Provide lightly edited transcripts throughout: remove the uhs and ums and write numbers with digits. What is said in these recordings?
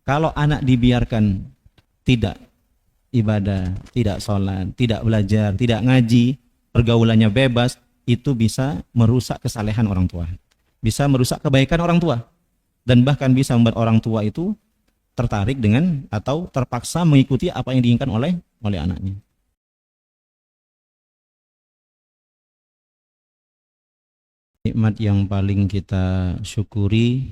Kalau anak dibiarkan tidak ibadah, tidak sholat, tidak belajar, tidak ngaji, pergaulannya bebas, itu bisa merusak kesalehan orang tua, bisa merusak kebaikan orang tua, dan bahkan bisa membuat orang tua itu tertarik dengan atau terpaksa mengikuti apa yang diinginkan oleh anaknya. Nikmat yang paling kita syukuri,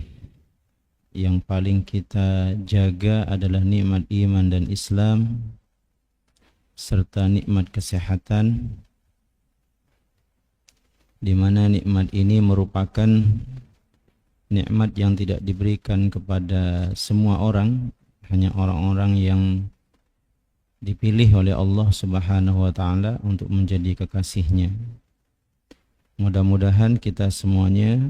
yang paling kita jaga adalah nikmat iman dan Islam, serta nikmat kesehatan, di mana nikmat ini merupakan nikmat yang tidak diberikan kepada semua orang, hanya orang-orang yang dipilih oleh Allah Subhanahu wa taala untuk menjadi kekasihnya. Mudah-mudahan kita semuanya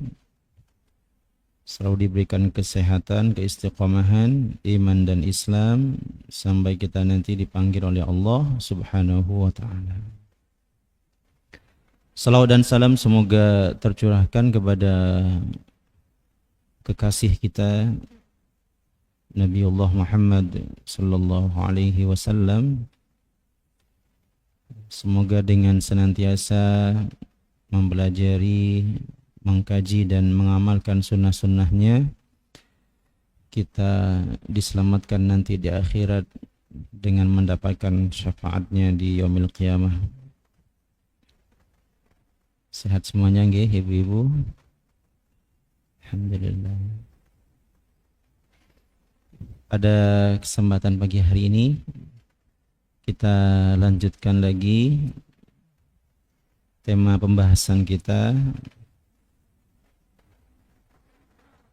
selalu diberikan kesehatan, keistiqomahan, iman dan Islam sampai kita nanti dipanggil oleh Allah Subhanahu wa taala. Salawat dan salam semoga tercurahkan kepada kekasih kita Nabiullah Muhammad sallallahu alaihi wasallam. Semoga dengan senantiasa mempelajari, mengkaji dan mengamalkan sunnah-sunnahnya, kita diselamatkan nanti di akhirat dengan mendapatkan syafaatnya di yaumil qiyamah. Sehat semuanya nggih ibu-ibu? Alhamdulillah. Pada kesempatan pagi hari ini kita lanjutkan lagi tema pembahasan kita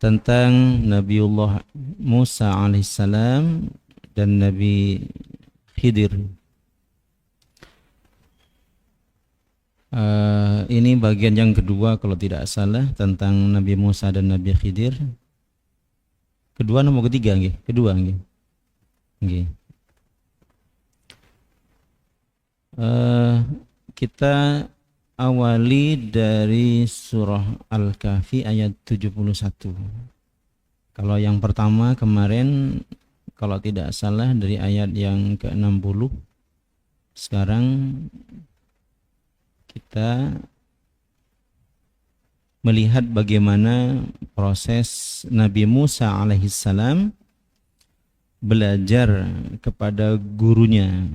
tentang Nabiullah Musa alaihissalam dan Nabi Khidir. Ini bagian yang kedua kalau tidak salah tentang Nabi Musa dan Nabi Khidir. Kedua nomor ketiga nggih? Kedua nggih. Nggih. Kita awali dari surah Al-Kahfi ayat 71. Kalau yang pertama kemarin kalau tidak salah dari ayat yang ke-60. Sekarang kita melihat bagaimana proses Nabi Musa alaihissalam belajar kepada gurunya.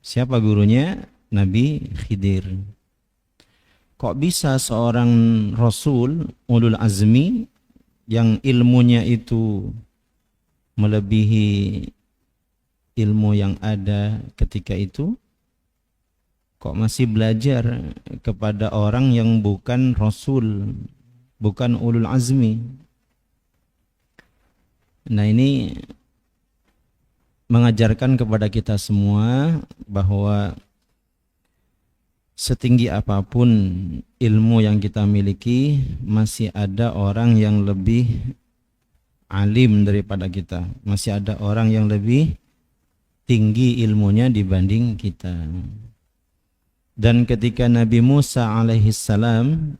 Siapa gurunya? Nabi Khidir. Kok bisa seorang Rasul ulul azmi yang ilmunya itu melebihi ilmu yang ada ketika itu, kok masih belajar kepada orang yang bukan Rasul, bukan ulul azmi? Nah, ini mengajarkan kepada kita semua bahwa setinggi apapun ilmu yang kita miliki, masih ada orang yang lebih alim daripada kita, masih ada orang yang lebih tinggi ilmunya dibanding kita. Dan ketika Nabi Musa alaihissalam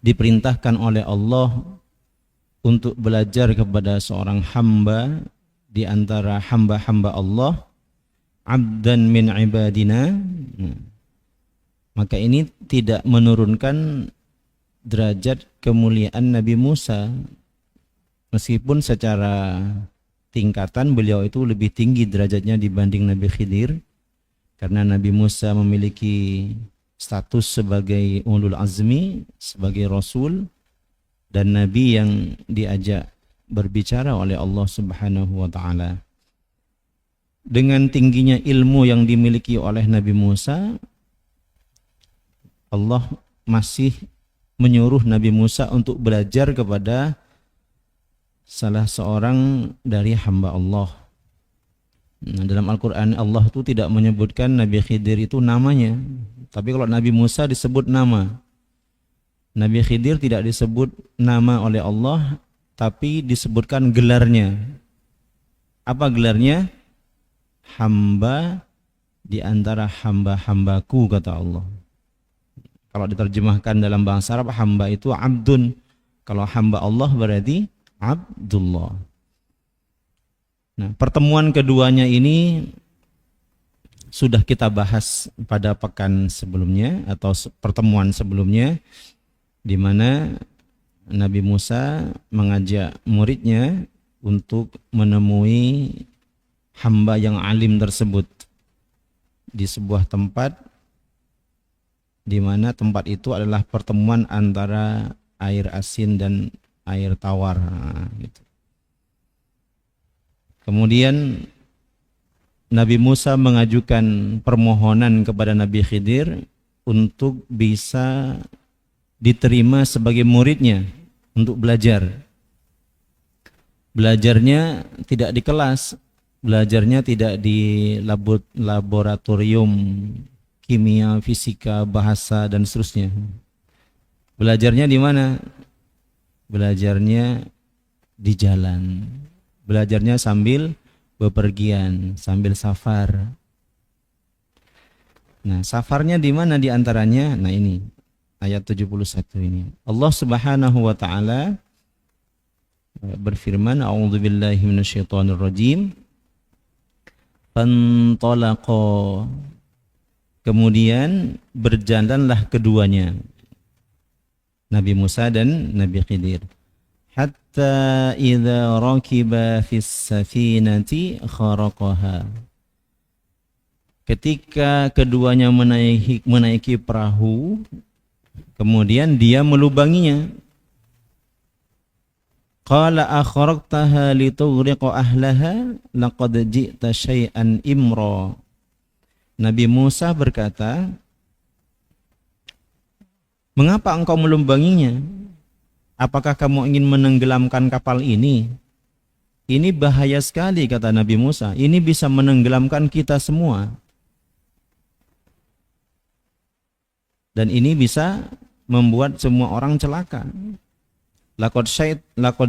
diperintahkan oleh Allah untuk belajar kepada seorang hamba di antara hamba-hamba Allah, abdan min ibadina, maka ini tidak menurunkan derajat kemuliaan Nabi Musa, meskipun secara tingkatan beliau itu lebih tinggi derajatnya dibanding Nabi Khidir, karena Nabi Musa memiliki status sebagai ulul azmi, sebagai Rasul dan Nabi yang diajak berbicara oleh Allah Subhanahu wa ta'ala. Dengan tingginya ilmu yang dimiliki oleh Nabi Musa, Allah masih menyuruh Nabi Musa untuk belajar kepada salah seorang dari hamba Allah. Nah, dalam Al-Quran Allah itu tidak menyebutkan Nabi Khidir itu namanya, tapi kalau Nabi Musa disebut nama. Nabi Khidir tidak disebut nama oleh Allah, tapi disebutkan gelarnya. Apa gelarnya? Hamba di antara hamba-hambaku, kata Allah. Kalau diterjemahkan dalam bahasa Arab, hamba itu abdun. Kalau hamba Allah berarti Abdullah. Nah, pertemuan keduanya ini sudah kita bahas pada pekan sebelumnya atau pertemuan sebelumnya, di mana Nabi Musa mengajak muridnya untuk menemui hamba yang alim tersebut di sebuah tempat, di mana tempat itu adalah pertemuan antara air asin dan air tawar. Nah, gitu. Kemudian Nabi Musa mengajukan permohonan kepada Nabi Khidir untuk bisa diterima sebagai muridnya untuk belajar. Belajarnya tidak di kelas, belajarnya tidak di laboratorium kimia, fisika, bahasa dan seterusnya. Belajarnya di mana? Belajarnya di jalan. Belajarnya sambil bepergian, sambil safar. Nah, safarnya di mana di antaranya? Nah, ini ayat 71 ini. Allah Subhanahu wa taala berfirman, a'udzubillahi minasyaitonir rajim. Fantalaqa. Kemudian berjalanlah keduanya, Nabi Musa dan Nabi Khidir. Hatta idza rakiba fis safinati kharaqaha. Ketika keduanya menaiki perahu, kemudian dia melubanginya. Qala akhraqtaha litughriqa ahlaha laqad ji'ta syai'an imra. Nabi Musa berkata, "Mengapa engkau melubanginya? Apakah kamu ingin menenggelamkan kapal ini? Ini bahaya sekali," kata Nabi Musa. "Ini bisa menenggelamkan kita semua. Dan ini bisa membuat semua orang celaka. Laqad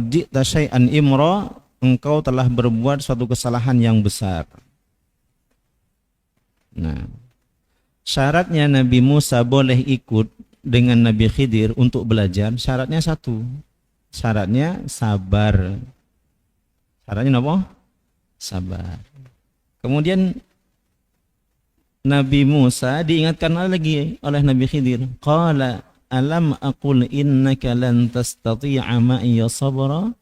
ji'ta syai'an imra." Engkau telah berbuat suatu kesalahan yang besar. Nah, syaratnya Nabi Musa boleh ikut dengan Nabi Khidir untuk belajar, syaratnya satu. Syaratnya sabar. Syaratnya apa? Sabar. Kemudian Nabi Musa diingatkan lagi oleh Nabi Khidir. Qala alam aqul innaka lan tastati'a ma'iya sabra.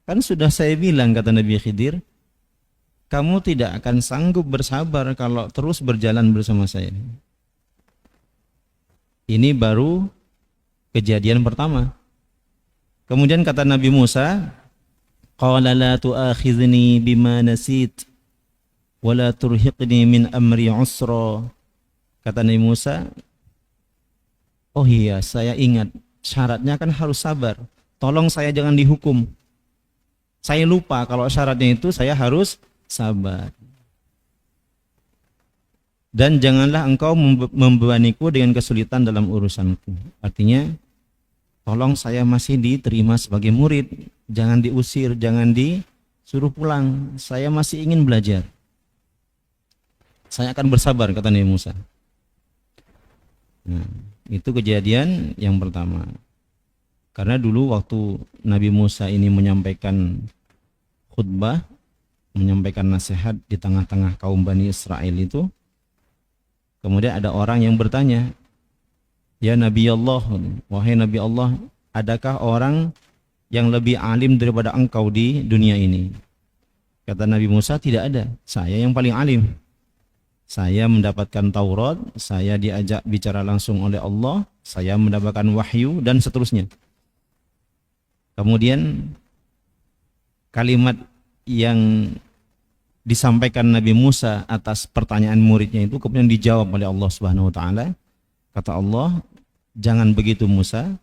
Kan sudah saya bilang, kata Nabi Khidir, kamu tidak akan sanggup bersabar kalau terus berjalan bersama saya. Ini baru kejadian pertama. Kemudian kata Nabi Musa, qala la tu'akhizni bima nasit wa la turhiqni min amri usra. Kata Nabi Musa, oh iya, saya ingat, syaratnya kan harus sabar. Tolong saya jangan dihukum. Saya lupa kalau syaratnya itu saya harus sabar. Dan janganlah engkau membebaniku dengan kesulitan dalam urusanku. Artinya, tolong saya masih diterima sebagai murid. Jangan diusir, jangan disuruh pulang. Saya masih ingin belajar. Saya akan bersabar, kata Nabi Musa. Nah, itu kejadian yang pertama. Karena dulu waktu Nabi Musa ini menyampaikan khutbah, menyampaikan nasihat di tengah-tengah kaum Bani Israel itu, kemudian ada orang yang bertanya, "Ya Nabi Allah, wahai Nabi Allah, adakah orang yang lebih alim daripada engkau di dunia ini?" Kata Nabi Musa, "Tidak ada, saya yang paling alim. Saya mendapatkan Taurat, saya diajak bicara langsung oleh Allah, saya mendapatkan wahyu, dan seterusnya." Kemudian kalimat yang disampaikan Nabi Musa atas pertanyaan muridnya itu kemudian dijawab oleh Allah Subhanahu wa taala. Kata Allah, "Jangan begitu Musa,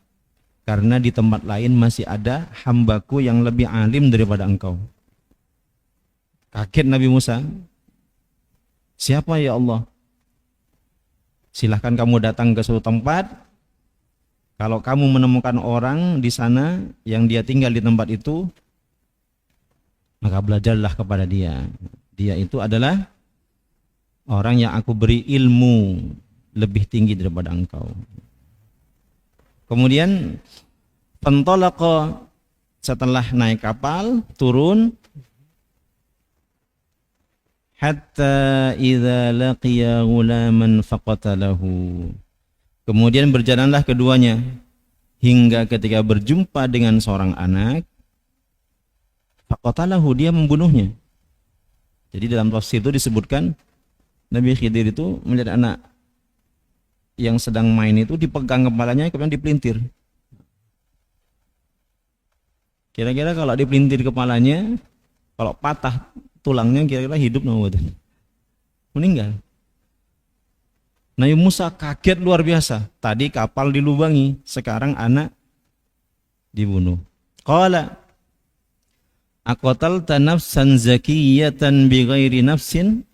karena di tempat lain masih ada hambaku yang lebih alim daripada engkau." Kaget Nabi Musa. "Siapa ya Allah?" "Silahkan kamu datang ke suatu tempat. Kalau kamu menemukan orang di sana yang dia tinggal di tempat itu, maka belajarlah kepada dia. Dia itu adalah orang yang aku beri ilmu lebih tinggi daripada engkau." Kemudian, "Fantalaqa," setelah naik kapal turun, hatta idza laqiya ghulaman faqatalahu. Kemudian berjalanlah keduanya hingga ketika berjumpa dengan seorang anak, faqatalahu, dia membunuhnya. Jadi dalam tafsir itu disebutkan Nabi Khidir itu melihat anak yang sedang main itu dipegang kepalanya kemudian dipelintir. Kira-kira kalau dipelintir kepalanya, kalau patah tulangnya kira-kira hidup namanya, meninggal. Nabi Musa kaget luar biasa. Tadi kapal dilubangi, sekarang anak dibunuh. Qala aqatalta nafsan zakiyatan bighairi nafsin.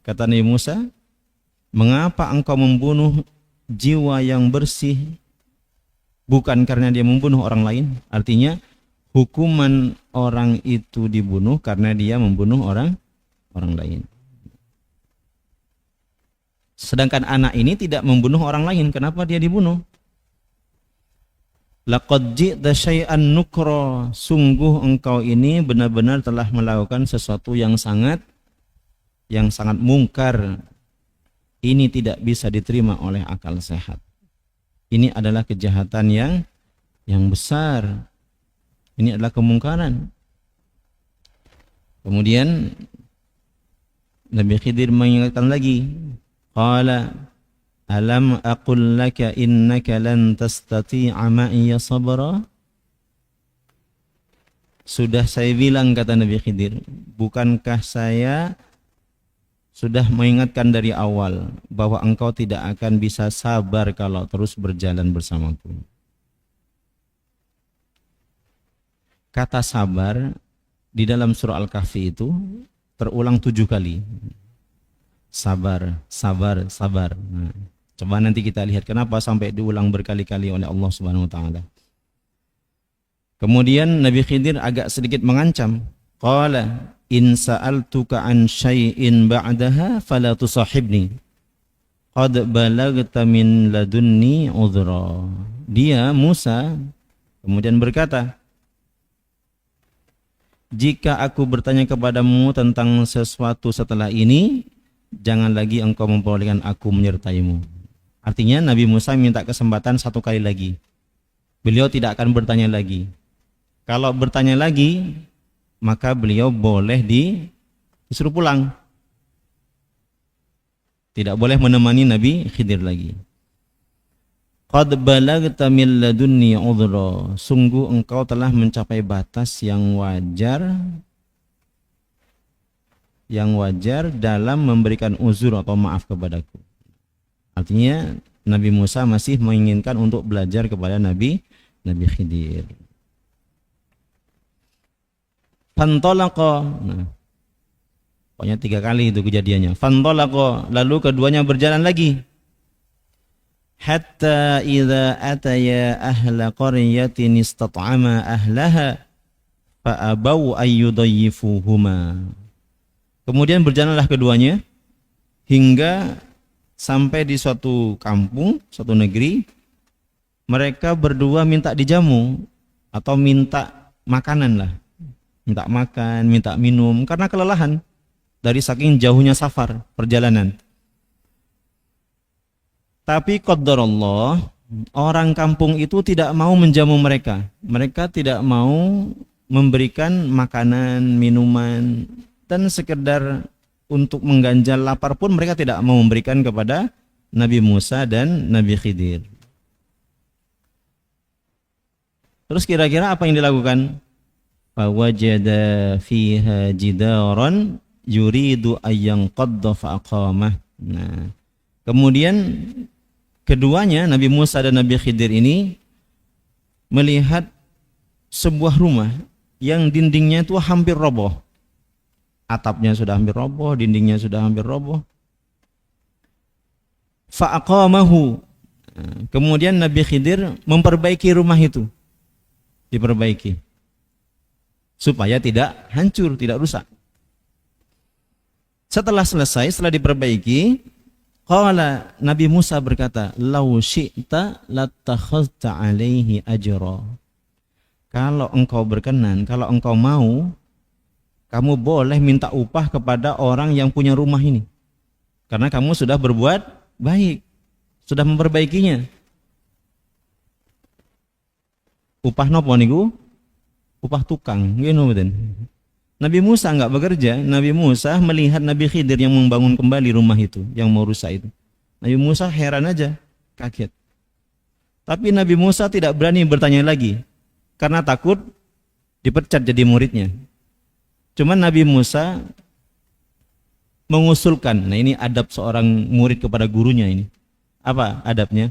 Kata Nabi Musa, mengapa engkau membunuh jiwa yang bersih bukan karena dia membunuh orang lain? Artinya hukuman orang itu dibunuh karena dia membunuh orang lain. Sedangkan anak ini tidak membunuh orang lain, kenapa dia dibunuh? Laqad ji'ta syai'an nukra, sungguh engkau ini benar-benar telah melakukan sesuatu yang sangat mungkar. Ini tidak bisa diterima oleh akal sehat. Ini adalah kejahatan yang besar. Ini adalah kemungkaran. Kemudian Nabi Khidir mengingatkan lagi, qala alam aqul laka innaka lan tastati'a ma'iya sabra. Sudah saya bilang, kata Nabi Khidir, bukankah saya sudah mengingatkan dari awal bahwa engkau tidak akan bisa sabar kalau terus berjalan bersamaku. Kata sabar di dalam surah Al-Kahfi itu terulang 7 kali. Sabar, sabar, sabar. Nah, coba nanti kita lihat kenapa sampai diulang berkali-kali oleh Allah Subhanahu wa taala. Kemudian Nabi Khidir agak sedikit mengancam. Qala in sa'altuka an syai'in ba'daha fala tusahibni. Qad balagta min ladunni udhra. Dia Musa kemudian berkata, jika aku bertanya kepadamu tentang sesuatu setelah ini, jangan lagi engkau memperbolehkan aku menyertaimu. Artinya Nabi Musa minta kesempatan 1 kali lagi. Beliau tidak akan bertanya lagi. Kalau bertanya lagi, maka beliau boleh disuruh pulang. Tidak boleh menemani Nabi Khidir lagi. Qad balagta min ladunni udhra. Sungguh engkau telah mencapai batas yang wajar dalam memberikan uzur atau maaf kepadaku. Artinya Nabi Musa masih menginginkan untuk belajar kepada Nabi Khidir. Fantalaqa. Nah, pokoknya 3 kali itu kejadiannya. Fantalaqa, lalu keduanya berjalan lagi. Hatta idza ataya ahla qaryatin istat'ama ahlaha fa abau ayyudayyifuhuma. Kemudian berjalanlah keduanya hingga sampai di suatu kampung, suatu negeri. Mereka berdua minta dijamu atau minta makanan lah. Minta makan, minta minum karena kelelahan dari saking jauhnya safar, perjalanan. Tapi qadarullah, orang kampung itu tidak mau menjamu mereka. Mereka tidak mau memberikan makanan, minuman, dan sekedar untuk mengganjal lapar pun mereka tidak mau memberikan kepada Nabi Musa dan Nabi Khidir. Terus kira-kira apa yang dilakukan? Fawajada fiha jidaran yuridu ayyanqadda faqamah. Nah, kemudian keduanya Nabi Musa dan Nabi Khidir ini melihat sebuah rumah yang dindingnya itu hampir roboh. Atapnya sudah hampir roboh, dindingnya sudah hampir roboh. Faqamahu. Nah, kemudian Nabi Khidir memperbaiki rumah itu. Diperbaiki supaya tidak hancur, tidak rusak. Setelah selesai, setelah diperbaiki, qala, Nabi Musa berkata, "Lau syi'ta lattakhadhta 'alaihi ajra." Kalau engkau berkenan, kalau engkau mau, kamu boleh minta upah kepada orang yang punya rumah ini. Karena kamu sudah berbuat baik, sudah memperbaikinya. Upah nopo niku? Upah tukang, ngene mboten. Nabi Musa enggak bekerja, Nabi Musa melihat Nabi Khidir yang membangun kembali rumah itu, yang mau rusak itu. Nabi Musa heran aja, kaget. Tapi Nabi Musa tidak berani bertanya lagi, karena takut dipecat jadi muridnya. Cuman Nabi Musa mengusulkan, nah ini adab seorang murid kepada gurunya ini. Apa adabnya?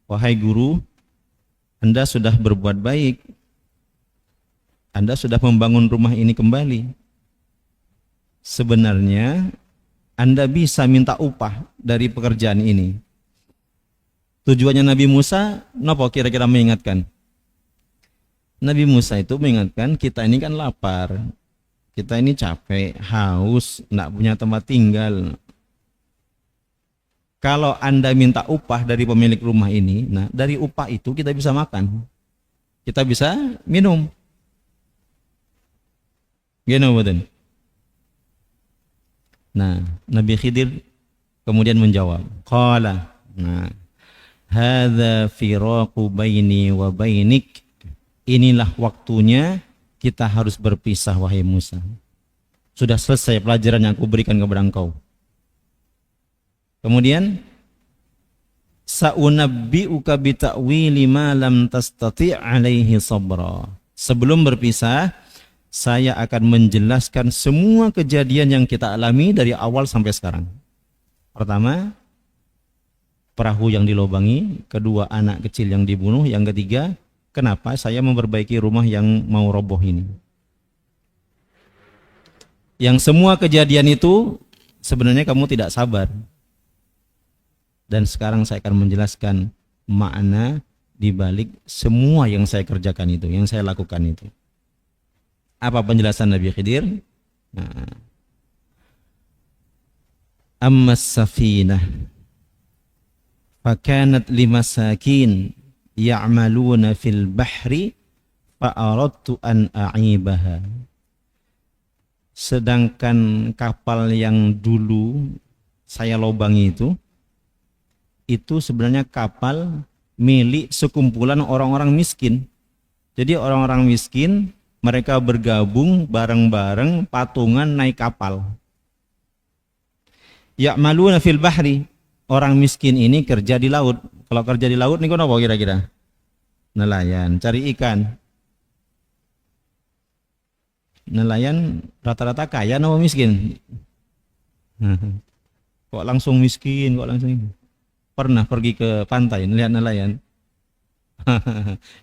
Wahai guru, Anda sudah berbuat baik, Anda sudah membangun rumah ini kembali. Sebenarnya Anda bisa minta upah dari pekerjaan ini. Tujuannya Nabi Musa, napa kira-kira mengingatkan? Nabi Musa itu mengingatkan kita ini kan lapar, kita ini capek, haus, enggak punya tempat tinggal. Kalau Anda minta upah dari pemilik rumah ini, nah dari upah itu kita bisa makan, kita bisa minum. Gini betul. Nah, Nabi Khidir kemudian menjawab, qala, nah, hadza firaqu baini wa bainik. Inilah waktunya kita harus berpisah wahai Musa. Sudah selesai pelajaran yang aku berikan kepada engkau. Kemudian sa'unabbi'uka bi ta'wili ma lam tastati' alaihi sabra. Sebelum berpisah, saya akan menjelaskan semua kejadian yang kita alami dari awal sampai sekarang. Pertama, perahu yang dilobangi. Kedua, anak kecil yang dibunuh. Yang ketiga, kenapa saya memperbaiki rumah yang mau roboh ini. Yang semua kejadian itu sebenarnya kamu tidak sabar. Dan sekarang saya akan menjelaskan makna di balik semua yang saya kerjakan itu, yang saya lakukan itu. Apa penjelasan Nabi Khidir? Nah, amma safinah fakanat limasakin ya'maluna fil bahri fa'aradtu an a'ibaha. Sedangkan kapal yang dulu saya lobangi itu sebenarnya kapal milik sekumpulan orang-orang miskin. Jadi orang-orang miskin mereka bergabung bareng-bareng patungan naik kapal. Ya'maluna fil bahri. Orang miskin ini kerja di laut. Kalau kerja di laut niku napa kira-kira? Nelayan, cari ikan. Nelayan rata-rata kaya napa miskin? Kok langsung miskin, kok langsung. Pernah pergi ke pantai melihat nelayan?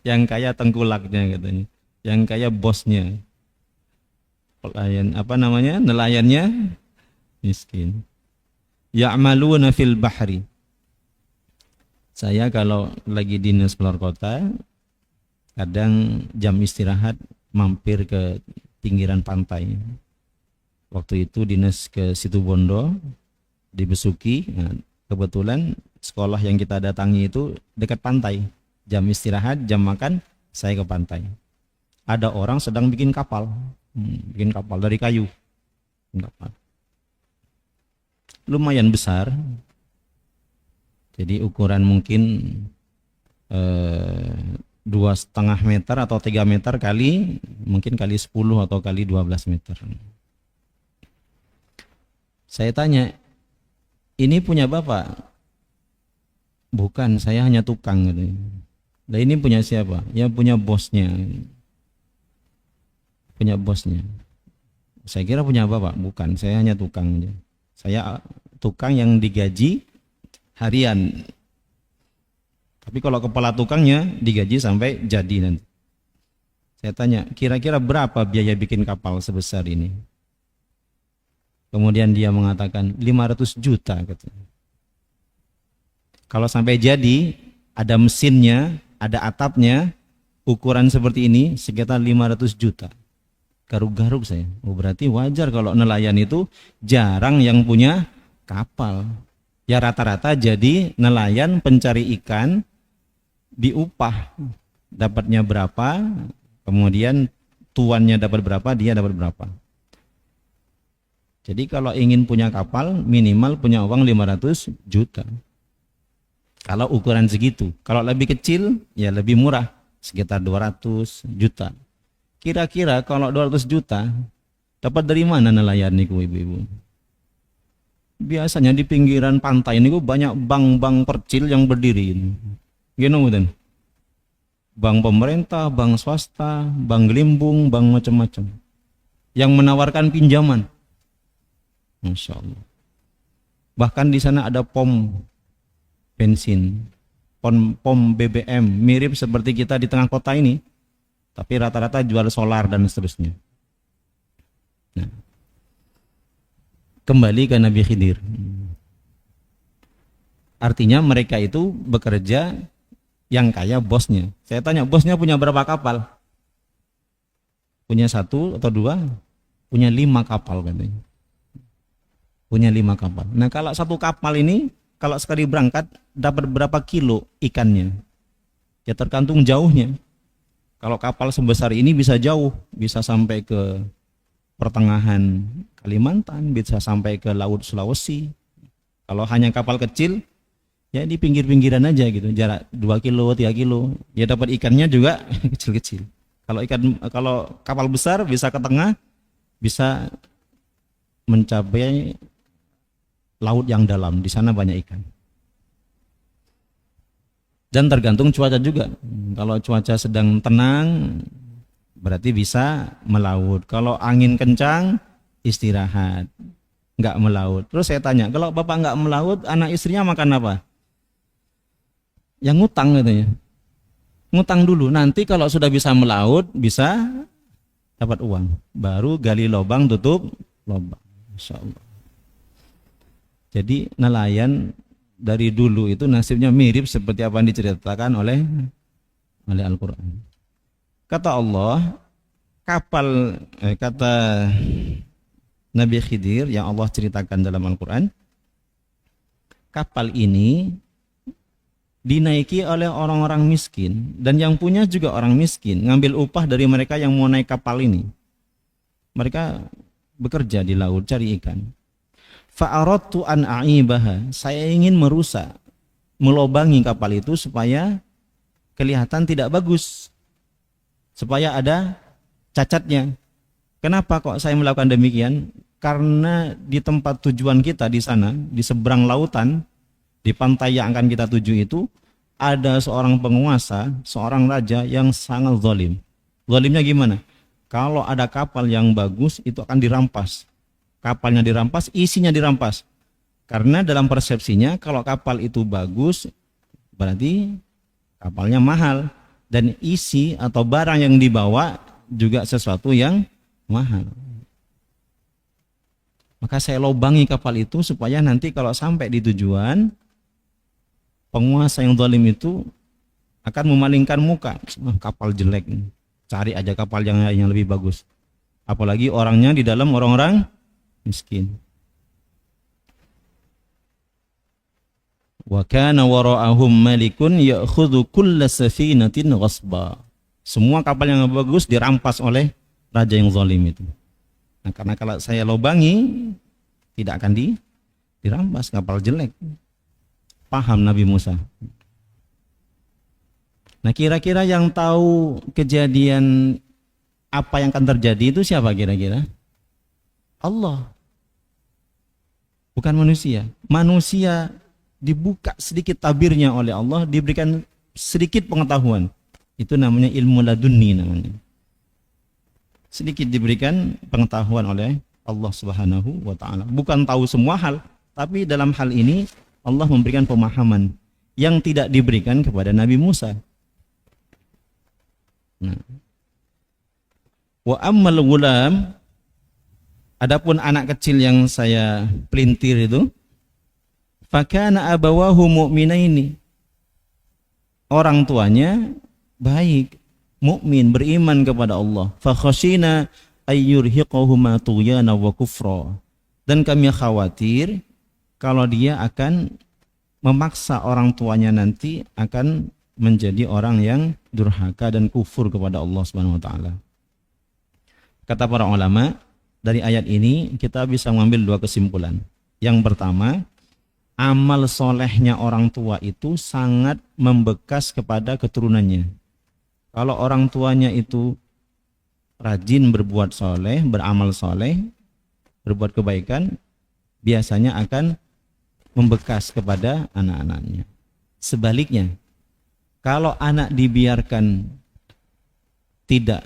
Yang kaya tengkulaknya katanya. Yang kaya bosnya. Pelayan apa namanya? Nelayannya miskin. Ya'maluna fil bahri. Saya kalau lagi dinas keluar kota, kadang jam istirahat mampir ke pinggiran pantai. Waktu itu dinas ke Situbondo di Besuki. Nah, kebetulan sekolah yang kita datangi itu dekat pantai. Jam istirahat, jam makan, saya ke pantai. Ada orang sedang bikin kapal dari kayu. Kapal. Lumayan besar. Jadi ukuran mungkin 2,5 meter atau 3 meter kali 10 atau kali 12 meter. Saya tanya, ini punya Bapak? Bukan, saya hanya tukang. Nah, ini punya siapa? Ya punya bosnya. Punya bosnya. Saya kira punya Bapak, bukan, saya hanya tukang. Saya tukang yang digaji harian. Tapi kalau kepala tukangnya digaji sampai jadi nanti. Saya tanya, kira-kira berapa biaya bikin kapal sebesar ini? Kemudian dia mengatakan 500 juta katanya. Kalau sampai jadi, ada mesinnya, ada atapnya, ukuran seperti ini sekitar 500 juta. Garuk-garuk saya. Oh, berarti wajar kalau nelayan itu jarang yang punya kapal. Ya rata-rata jadi nelayan pencari ikan diupah. Dapatnya berapa, Kemudian tuannya dapat berapa, dia dapat berapa. Jadi kalau ingin punya kapal, minimal punya uang 500 juta. Kalau ukuran segitu. Kalau lebih kecil, ya lebih murah, sekitar 200 juta. Kira-kira kalau 200 juta, dapat dari mana nelayan niku ibu-ibu? Biasanya di pinggiran pantai niku banyak bank-bank percil yang berdiri ini. Gini mungkin. Bank pemerintah, bank swasta, bank gelimbung, bank macam-macam. Yang menawarkan pinjaman. Masya Allah. Bahkan di sana ada pom bensin, pom BBM, mirip seperti kita di tengah kota ini, tapi rata-rata jual solar dan seterusnya. Nah, kembali ke Nabi Khidir. Artinya mereka itu bekerja yang kaya bosnya. Saya tanya, bosnya punya berapa kapal? Punya 1 atau 2? Punya 5 kapal katanya. Punya 5 kapal. Nah kalau 1 kapal ini, kalau sekali berangkat dapat berapa kilo ikannya? Ya tergantung jauhnya. Kalau kapal sebesar ini bisa jauh, bisa sampai ke pertengahan Kalimantan, bisa sampai ke Laut Sulawesi. Kalau hanya kapal kecil, ya di pinggir-pinggiran aja gitu, jarak 2 kilo, 3 kilo. Ya dapat ikannya juga kecil-kecil. Kalau kapal besar bisa ke tengah, bisa mencapai laut yang dalam, di sana banyak ikan. Dan tergantung cuaca juga. Kalau cuaca sedang tenang, berarti bisa melaut. Kalau angin kencang, istirahat, nggak melaut. Terus saya tanya, kalau bapak nggak melaut, anak istrinya makan apa? Yang ngutang katanya. Ngutang dulu, nanti kalau sudah bisa melaut, bisa dapat uang. Baru gali lubang, tutup lubang. Masya Allah. Jadi nelayan dari dulu itu nasibnya mirip seperti apa yang diceritakan oleh Al-Quran. Kata Allah, kata Nabi Khidir yang Allah ceritakan dalam Al-Quran, kapal ini dinaiki oleh orang-orang miskin, dan yang punya juga orang miskin, ngambil upah dari mereka yang mau naik kapal ini. Mereka bekerja di laut cari ikan. Fa'aradtu an a'ibaha, saya ingin merusak, melobangi kapal itu supaya kelihatan tidak bagus, supaya ada cacatnya. Kenapa kok saya melakukan demikian? Karena di tempat tujuan kita di sana, di seberang lautan, di pantai yang akan kita tuju itu, ada seorang penguasa, seorang raja yang sangat zalim. Zalimnya gimana? Kalau ada kapal yang bagus, itu akan dirampas. Kapalnya dirampas, isinya dirampas. Karena dalam persepsinya, kalau kapal itu bagus, berarti kapalnya mahal. Dan isi atau barang yang dibawa juga sesuatu yang mahal. Maka saya lobangi kapal itu supaya nanti kalau sampai di tujuan, penguasa yang zalim itu akan memalingkan muka. Kapal jelek, cari aja kapal yang lebih bagus. Apalagi orangnya di dalam orang-orang miskin. Wa kana wara'ahum malikun ya'khudhu kulla safinatin ghasba. Semua kapal yang bagus dirampas oleh raja yang zalim itu. Nah, karena kalau saya lobangi, tidak akan dirampas kapal jelek. Paham Nabi Musa. Nah, kira-kira yang tahu kejadian apa yang akan terjadi itu siapa kira-kira? Allah. Bukan manusia. Manusia dibuka sedikit tabirnya oleh Allah, diberikan sedikit pengetahuan. Itu namanya ilmu ladunni namanya. Sedikit diberikan pengetahuan oleh Allah Subhanahu wa taala. Bukan tahu semua hal, tapi dalam hal ini Allah memberikan pemahaman yang tidak diberikan kepada Nabi Musa. Nah. Wa ammal gulam, adapun anak kecil yang saya pelintir itu, fakana abawahu mu'minaini, orang tuanya baik, mukmin, beriman kepada Allah. Fa khasyina ayyurhiqahuma tughyana wa kufra, dan kami khawatir kalau dia akan memaksa orang tuanya nanti akan menjadi orang yang durhaka dan kufur kepada Allah Subhanahu wa taala. Kata para ulama, dari ayat ini kita bisa mengambil dua kesimpulan. Yang pertama, amal solehnya orang tua itu sangat membekas kepada keturunannya. Kalau orang tuanya itu rajin berbuat soleh, beramal soleh, berbuat kebaikan, biasanya akan membekas kepada anak-anaknya. Sebaliknya, kalau anak dibiarkan tidak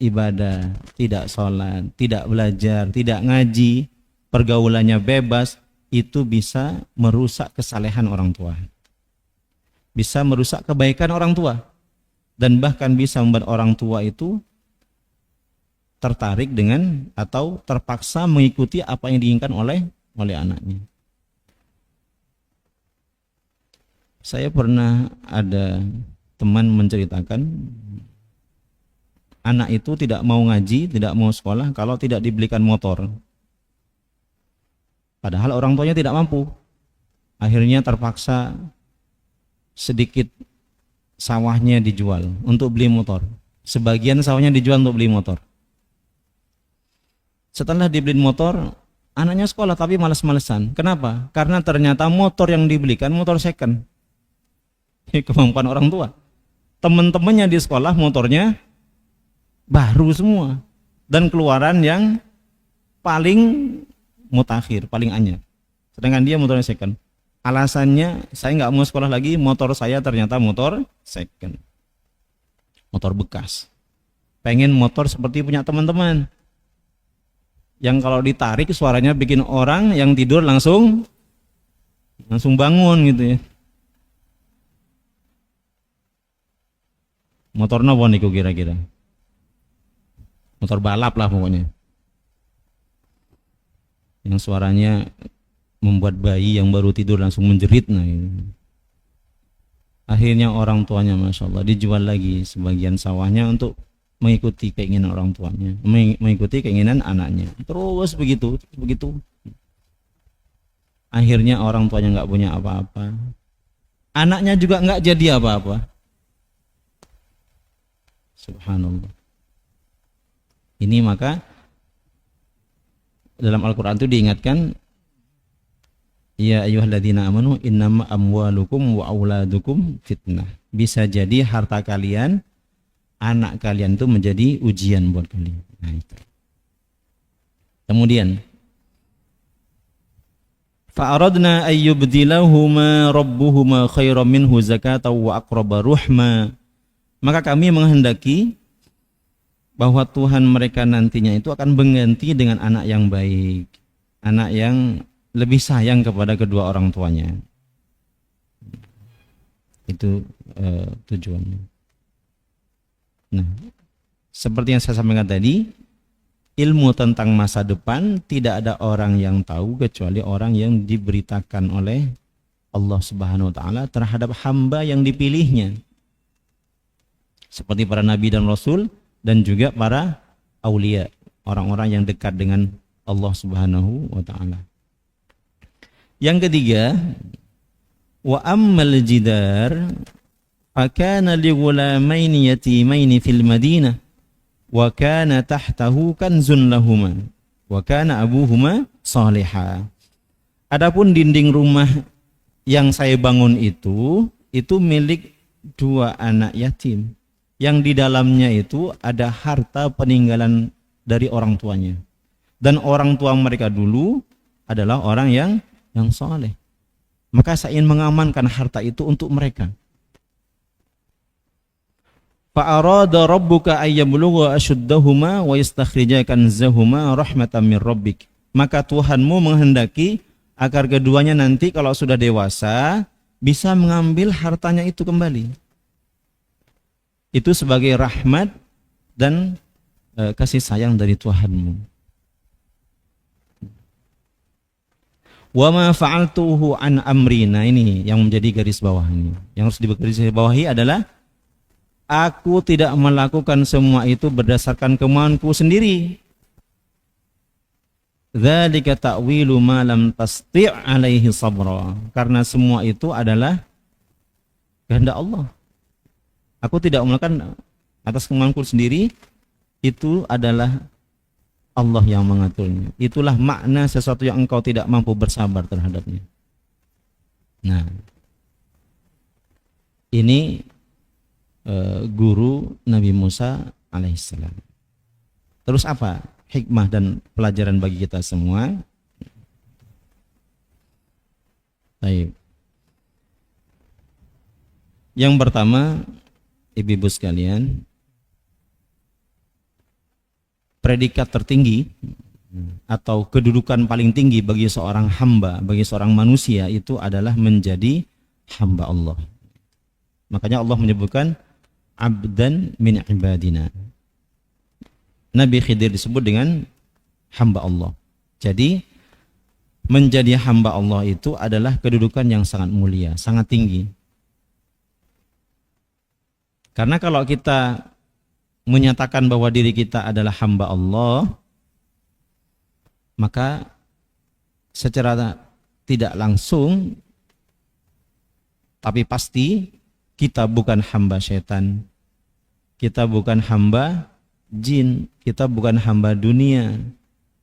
ibadah, tidak sholat, tidak belajar, tidak ngaji, pergaulannya bebas, itu bisa merusak kesalehan orang tua. Bisa merusak kebaikan orang tua. Dan bahkan bisa membuat orang tua itu tertarik dengan atau terpaksa mengikuti apa yang diinginkan oleh anaknya. Saya pernah ada teman menceritakan anak itu tidak mau ngaji, tidak mau sekolah kalau tidak dibelikan motor. Padahal orang tuanya tidak mampu. Akhirnya terpaksa sedikit sawahnya dijual untuk beli motor. Sebagian sawahnya dijual untuk beli motor. Setelah dibeli motor, anaknya sekolah tapi malas-malesan. Kenapa? Karena ternyata motor yang dibelikan motor second. Kemampuan orang tua. Teman-temannya di sekolah motornya baru semua dan keluaran yang paling mutakhir, paling anyar. Sedangkan dia motornya second. Alasannya, saya nggak mau sekolah lagi, motor saya ternyata motor second, motor bekas. Pengen motor seperti punya teman-teman, yang kalau ditarik suaranya bikin orang yang tidur langsung bangun gitu ya. Motor nopo niku kira-kira? Motor balap lah pokoknya. Yang suaranya membuat bayi yang baru tidur langsung menjerit. Nah, gitu. Akhirnya orang tuanya Masya Allah dijual lagi sebagian sawahnya untuk mengikuti keinginan orang tuanya, mengikuti keinginan anaknya. Terus begitu. Akhirnya orang tuanya nggak punya apa-apa. Anaknya juga nggak jadi apa-apa. Subhanallah. Ini maka dalam Al-Quran itu diingatkan, ya ayyuhalladzina amanu innama amwalukum wa auladukum fitnah. Bisa jadi harta kalian, anak kalian itu menjadi ujian buat kalian. Nah, itu. Kemudian fa'aradna ayyubdilahuma rabbuhuma khairan minhu zakatan wa aqraba ruhma. Maka kami menghendaki bahwa Tuhan mereka nantinya itu akan mengganti dengan anak yang baik, anak yang lebih sayang kepada kedua orang tuanya. Itu tujuannya. Nah, seperti yang saya sampaikan tadi, ilmu tentang masa depan tidak ada orang yang tahu kecuali orang yang diberitakan oleh Allah Subhanahu wa taala terhadap hamba yang dipilihnya. Seperti para nabi dan rasul dan juga para aulia, orang-orang yang dekat dengan Allah Subhanahu wa taala. Yang ketiga, wa ammal jidar fakana li ghulamaini yatimaini fil Madinah wa kana tahtahu kanzun lahuma wa kana abuhuma salihah. Adapun dinding rumah yang saya bangun itu milik dua anak yatim yang di dalamnya itu ada harta peninggalan dari orang tuanya, dan orang tua mereka dulu adalah orang yang saleh. Maka saya ingin mengamankan harta itu untuk mereka. Fa'arada rabbuka ayyablugha ashuddahuma wa yastakhrija kanzahuma rahmatan min rabbik. Maka Tuhanmu menghendaki agar keduanya nanti kalau sudah dewasa bisa mengambil hartanya itu kembali. Itu sebagai rahmat dan kasih sayang dari Tuhanmu. Wa ma fa'altuhu an amri. Nah, ini yang menjadi garis bawah ini. Yang harus digarisbawahi adalah aku tidak melakukan semua itu berdasarkan kemauanku sendiri. Dzalika ta'wilu ma lam tasti' alaihi sabra. Karena semua itu adalah kehendak Allah. Aku tidak melakukan atas kemampuanku sendiri, itu adalah Allah yang mengaturnya. Itulah makna sesuatu yang engkau tidak mampu bersabar terhadapnya. Nah, ini guru Nabi Musa alaihissalam. Terus apa hikmah dan pelajaran bagi kita semua? Baik. Yang pertama, ibu-ibu sekalian, predikat tertinggi atau kedudukan paling tinggi bagi seorang hamba, bagi seorang manusia itu adalah menjadi hamba Allah. Makanya Allah menyebutkan abdan min ibadina. Nabi Khidir disebut dengan hamba Allah. Jadi menjadi hamba Allah itu adalah kedudukan yang sangat mulia, sangat tinggi. Karena kalau kita menyatakan bahwa diri kita adalah hamba Allah, maka secara tidak langsung tapi pasti kita bukan hamba setan, kita bukan hamba jin, kita bukan hamba dunia,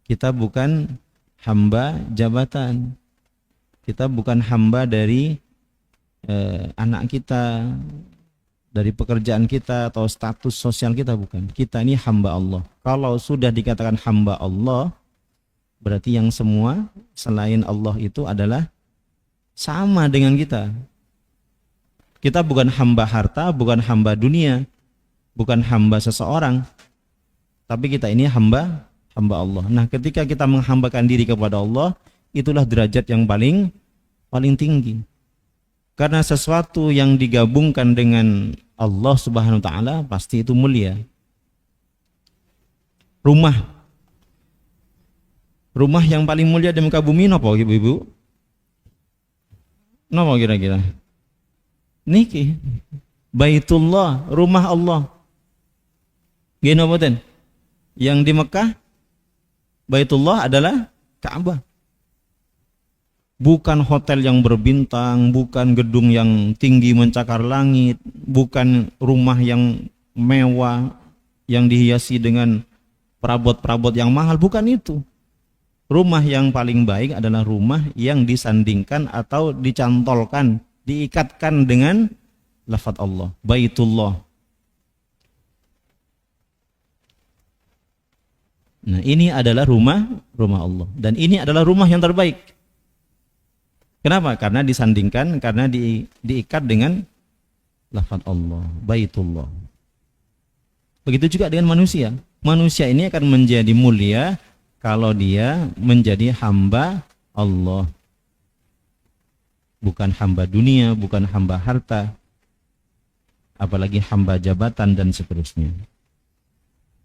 kita bukan hamba jabatan, kita bukan hamba dari anak kita, dari pekerjaan kita atau status sosial kita, bukan. Kita ini hamba Allah. Kalau sudah dikatakan hamba Allah, berarti yang semua selain Allah itu adalah sama dengan kita. Kita bukan hamba harta, bukan hamba dunia, bukan hamba seseorang, tapi kita ini hamba Allah. Nah, ketika kita menghambakan diri kepada Allah, itulah derajat yang paling tinggi. Karena sesuatu yang digabungkan dengan Allah Subhanahu wa taala pasti itu mulia. Rumah yang paling mulia di muka bumi napa Ibu-ibu? Napa kira-kira? Niki Baitullah, rumah Allah. Nggih napa mboten? Yang di Mekah Baitullah adalah Ka'bah. Bukan hotel yang berbintang, bukan gedung yang tinggi mencakar langit, bukan rumah yang mewah yang dihiasi dengan perabot-perabot yang mahal, bukan itu. Rumah yang paling baik adalah rumah yang disandingkan atau dicantolkan, diikatkan dengan lafaz Allah, Baitullah. Nah, ini adalah rumah Allah, dan ini adalah rumah yang terbaik. Kenapa? Karena disandingkan, karena diikat dengan lafaz Allah, Baitullah. Begitu juga dengan manusia. Manusia ini akan menjadi mulia kalau dia menjadi hamba Allah. Bukan hamba dunia, bukan hamba harta, apalagi hamba jabatan dan seterusnya.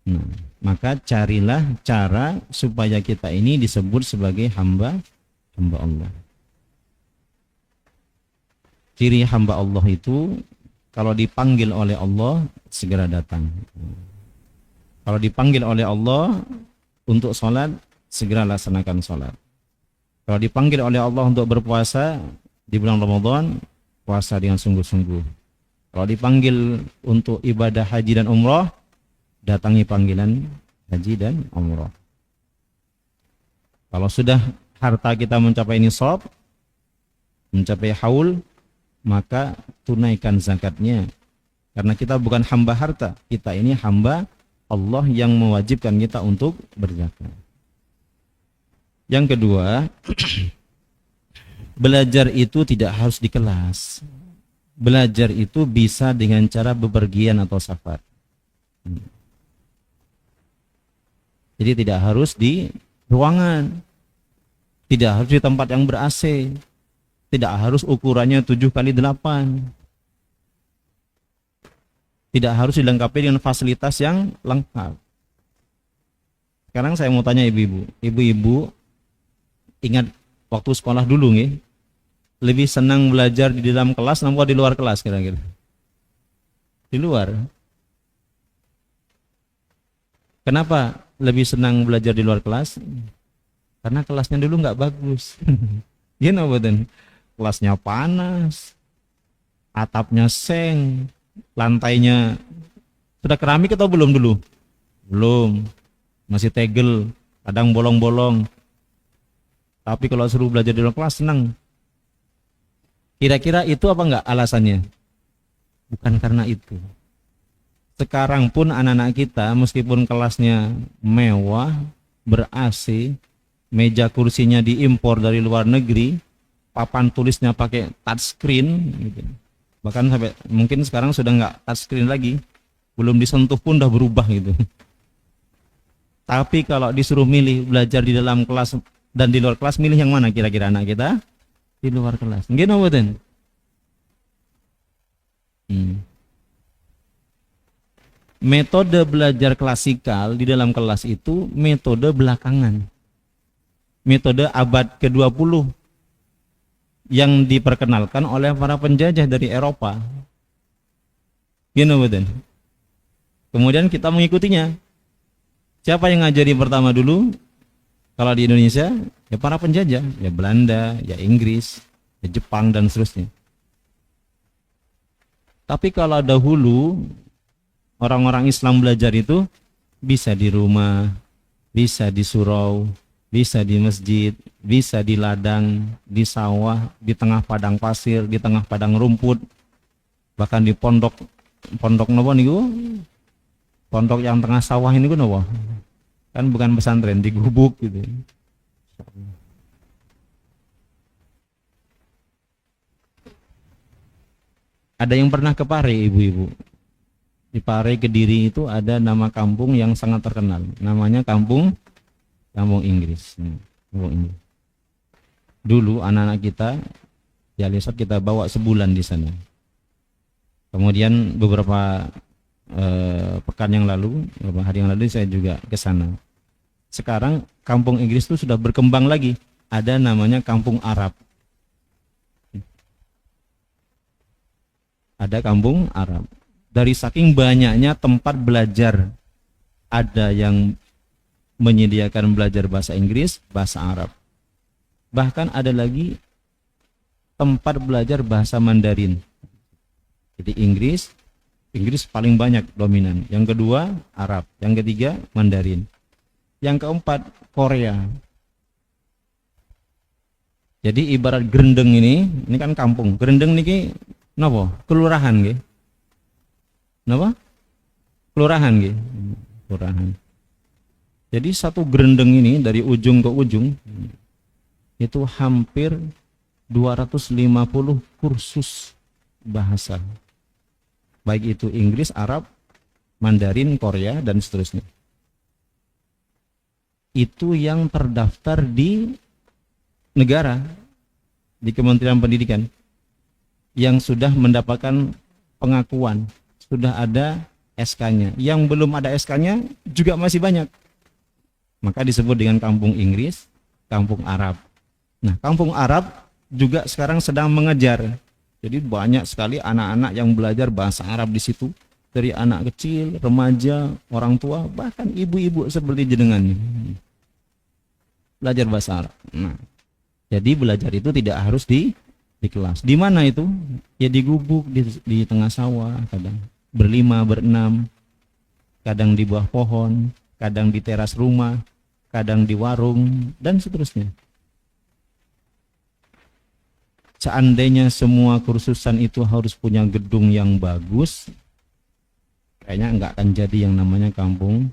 Nah, maka carilah cara supaya kita ini disebut sebagai hamba Allah. Ciri hamba Allah itu kalau dipanggil oleh Allah segera datang. Kalau dipanggil oleh Allah untuk sholat, segera laksanakan sholat. Kalau dipanggil oleh Allah untuk berpuasa di bulan Ramadan, puasa dengan sungguh-sungguh. Kalau dipanggil untuk ibadah haji dan umrah, datangi panggilan haji dan umrah. Kalau sudah harta kita mencapai nisab, mencapai haul, maka tunaikan zakatnya. Karena kita bukan hamba harta, kita ini hamba Allah yang mewajibkan kita untuk berzakat. Yang kedua, belajar itu tidak harus di kelas. Belajar itu bisa dengan cara bepergian atau safar. Jadi tidak harus di ruangan, tidak harus di tempat yang ber-AC, tidak harus ukurannya 7x8. Tidak harus dilengkapi dengan fasilitas yang lengkap. Sekarang saya mau tanya ibu-ibu. Ibu-ibu ingat waktu sekolah dulu nih, lebih senang belajar di dalam kelas atau di luar kelas kira-kira? Di luar. Kenapa lebih senang belajar di luar kelas? Karena kelasnya dulu nggak bagus. Gimana betul? Kelasnya panas, atapnya seng, lantainya sudah keramik atau belum dulu? Belum, masih tegel, kadang bolong-bolong. Tapi kalau suruh belajar di dalam kelas senang. Kira-kira itu apa enggak alasannya? Bukan karena itu. Sekarang pun anak-anak kita meskipun kelasnya mewah, ber-AC, meja kursinya diimpor dari luar negeri, papan tulisnya pakai touchscreen gitu. Bahkan sampai mungkin sekarang sudah nggak touchscreen lagi, belum disentuh pun udah berubah gitu. Tapi kalau disuruh milih belajar di dalam kelas dan di luar kelas, milih yang mana kira-kira anak kita? Di luar kelas. Nggih napa mboten? Metode belajar klasikal di dalam kelas itu metode belakangan. Metode abad ke-20 yang diperkenalkan oleh para penjajah dari Eropa. Gini betul. Kemudian kita mengikutinya. Siapa yang ngajari pertama dulu? Kalau di Indonesia, ya para penjajah, ya Belanda, ya Inggris, ya Jepang dan seterusnya. Tapi kalau dahulu orang-orang Islam belajar itu bisa di rumah, bisa di surau, bisa di masjid, bisa di ladang, di sawah, di tengah padang pasir, di tengah padang rumput, bahkan di pondok nopo niku, pondok yang tengah sawah ini nopo, kan bukan pesantren, di gubuk gitu. Ada yang pernah ke Pare, ibu-ibu? Di Pare, Kediri itu ada nama kampung yang sangat terkenal, namanya Kampung Inggris. Kampung Inggris. Dulu anak-anak kita di Alisat kita bawa sebulan di sana. Kemudian beberapa pekan yang lalu, beberapa hari yang lalu saya juga ke sana. Sekarang Kampung Inggris itu sudah berkembang lagi. Ada namanya Kampung Arab. Ada Kampung Arab. Dari saking banyaknya tempat belajar, ada yang menyediakan belajar bahasa Inggris, bahasa Arab. Bahkan ada lagi tempat belajar bahasa Mandarin. Jadi Inggris paling banyak dominan. Yang kedua Arab, yang ketiga Mandarin. Yang keempat Korea. Jadi ibarat Grendeng ini kan kampung. Grendeng niki napa? Kelurahan nggih. Napa? Kelurahan nggih. Kelurahan. Jadi satu Grendeng ini dari ujung ke ujung itu hampir 250 kursus bahasa. Baik itu Inggris, Arab, Mandarin, Korea dan seterusnya. Itu yang terdaftar di negara, di Kementerian Pendidikan, yang sudah mendapatkan pengakuan, sudah ada SK-nya. Yang belum ada SK-nya juga masih banyak. Maka disebut dengan Kampung Inggris, Kampung Arab. Nah, Kampung Arab juga sekarang sedang mengejar. Jadi banyak sekali anak-anak yang belajar bahasa Arab di situ, dari anak kecil, remaja, orang tua, bahkan ibu-ibu seperti jenengan belajar bahasa Arab. Nah, jadi belajar itu tidak harus di kelas. Di mana itu? Ya di gubuk, di tengah sawah, kadang berlima, berenam, kadang di bawah pohon, kadang di teras rumah, kadang di warung dan seterusnya. Seandainya semua kursusan itu harus punya gedung yang bagus, kayaknya nggak akan jadi yang namanya Kampung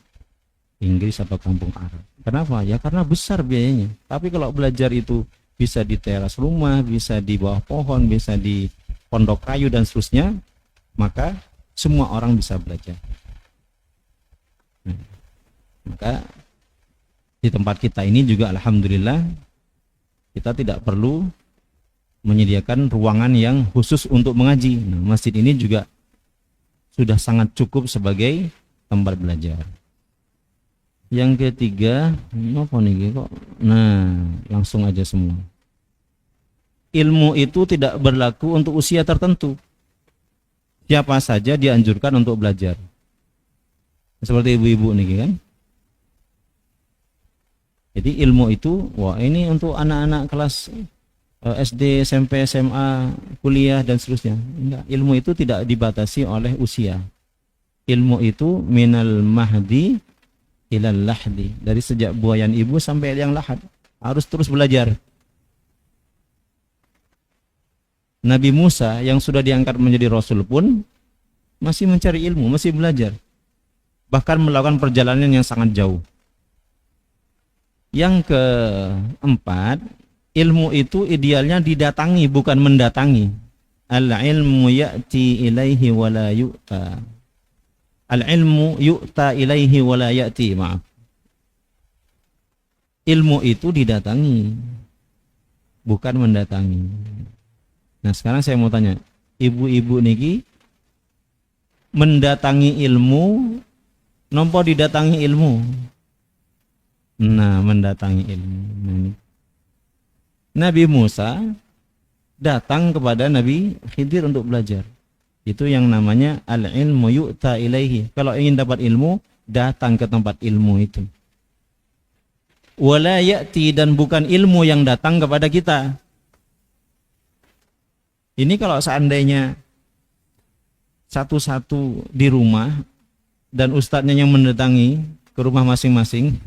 Inggris atau Kampung Arab. Kenapa? Ya karena besar biayanya. Tapi kalau belajar itu bisa di teras rumah, bisa di bawah pohon, bisa di pondok kayu dan seterusnya, maka semua orang bisa belajar. Maka di tempat kita ini juga alhamdulillah kita tidak perlu menyediakan ruangan yang khusus untuk mengaji. Nah, masjid ini juga sudah sangat cukup sebagai tempat belajar. Yang ketiga, apa nih kok? Nah, langsung aja semua. Ilmu itu tidak berlaku untuk usia tertentu. Siapa saja dianjurkan untuk belajar. Seperti ibu-ibu nih kan? Jadi ilmu itu, wah ini untuk anak-anak kelas SD, SMP, SMA, kuliah dan seterusnya. Enggak, ilmu itu tidak dibatasi oleh usia. Ilmu itu minal mahdi ilal lahdi, dari sejak buayan ibu sampai yang lahat, harus terus belajar. Nabi Musa yang sudah diangkat menjadi rasul pun masih mencari ilmu, masih belajar. Bahkan melakukan perjalanan yang sangat jauh. Yang keempat, ilmu itu idealnya didatangi, bukan mendatangi. Al-ilmu ya'ti ilaihi wa la yu'ta. Al-ilmu yu'ta ilaihi wa la ya'ti, maaf. Ilmu itu didatangi, bukan mendatangi. Nah, sekarang saya mau tanya, ibu-ibu niki mendatangi ilmu nompo didatangi ilmu? Nah, mendatangi ilmu. Nabi Musa datang kepada Nabi Khidir untuk belajar. Itu yang namanya al-ilmu yu'ta ilaihi. Kalau ingin dapat ilmu, datang ke tempat ilmu itu. Wala ya'ti, dan bukan ilmu yang datang kepada kita. Ini kalau seandainya satu-satu di rumah dan ustadznya yang mendatangi ke rumah masing-masing,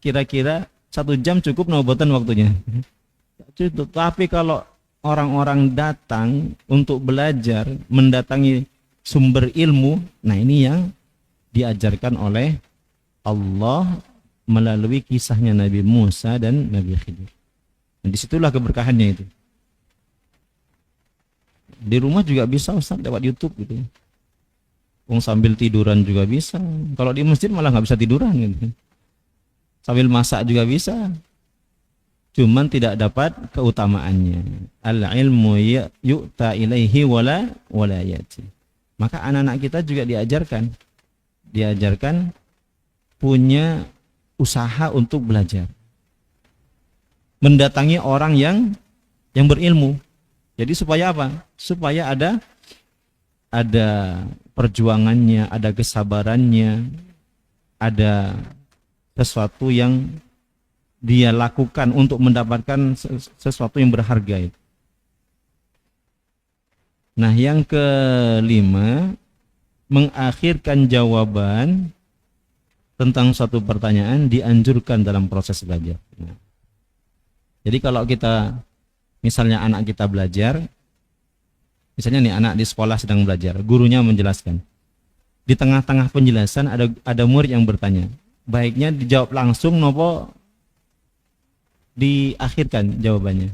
kira-kira 1 jam cukup nobotan waktunya. Tapi kalau orang-orang datang untuk belajar, mendatangi sumber ilmu, nah ini yang diajarkan oleh Allah melalui kisahnya Nabi Musa dan Nabi Khidir. Nah, disitulah keberkahannya itu. Di rumah juga bisa Ustaz, lewat YouTube gitu. Sambil tiduran juga bisa. Kalau di masjid malah nggak bisa tiduran gitu. Sambil masak juga bisa. Cuman tidak dapat keutamaannya. Al-ilmu yu'ta ilaihi wala yati. Maka anak-anak kita juga diajarkan punya usaha untuk belajar. Mendatangi orang yang berilmu. Jadi supaya apa? Supaya ada perjuangannya, ada kesabarannya, ada sesuatu yang dia lakukan untuk mendapatkan sesuatu yang berharga. Nah, yang kelima, mengakhirkan jawaban tentang suatu pertanyaan dianjurkan dalam proses belajar. Nah, jadi kalau kita misalnya anak kita belajar, misalnya nih anak di sekolah sedang belajar, gurunya menjelaskan. Di tengah-tengah penjelasan ada murid yang bertanya. Baiknya dijawab langsung nopo diakhirkan jawabannya.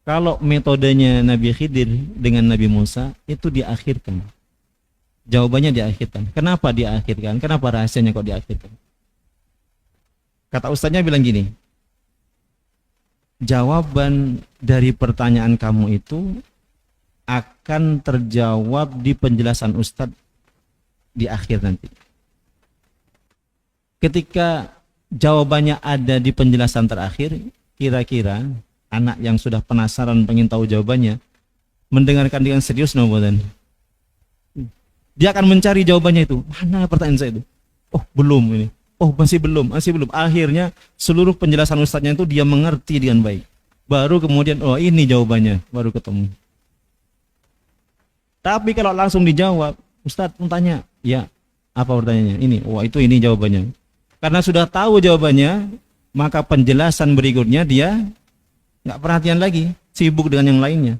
Kalau metodenya Nabi Khidir dengan Nabi Musa itu diakhirkan. Jawabannya diakhirkan. Kenapa diakhirkan? Kenapa rahasianya kok diakhirkan? Kata ustaznya bilang gini, jawaban dari pertanyaan kamu itu akan terjawab di penjelasan ustadz di akhir nanti. Ketika jawabannya ada di penjelasan terakhir, kira-kira anak yang sudah penasaran pengen tahu jawabannya mendengarkan dengan serius nobodan. Dia akan mencari jawabannya itu. Mana pertanyaan saya itu? Oh, belum ini. Oh, masih belum. Akhirnya seluruh penjelasan ustadznya itu dia mengerti dengan baik. Baru kemudian, oh ini jawabannya, baru ketemu. Tapi kalau langsung dijawab, ustadz tanya, ya apa pertanyaannya? Ini, ini jawabannya. Karena sudah tahu jawabannya, maka penjelasan berikutnya dia nggak perhatian lagi, sibuk dengan yang lainnya.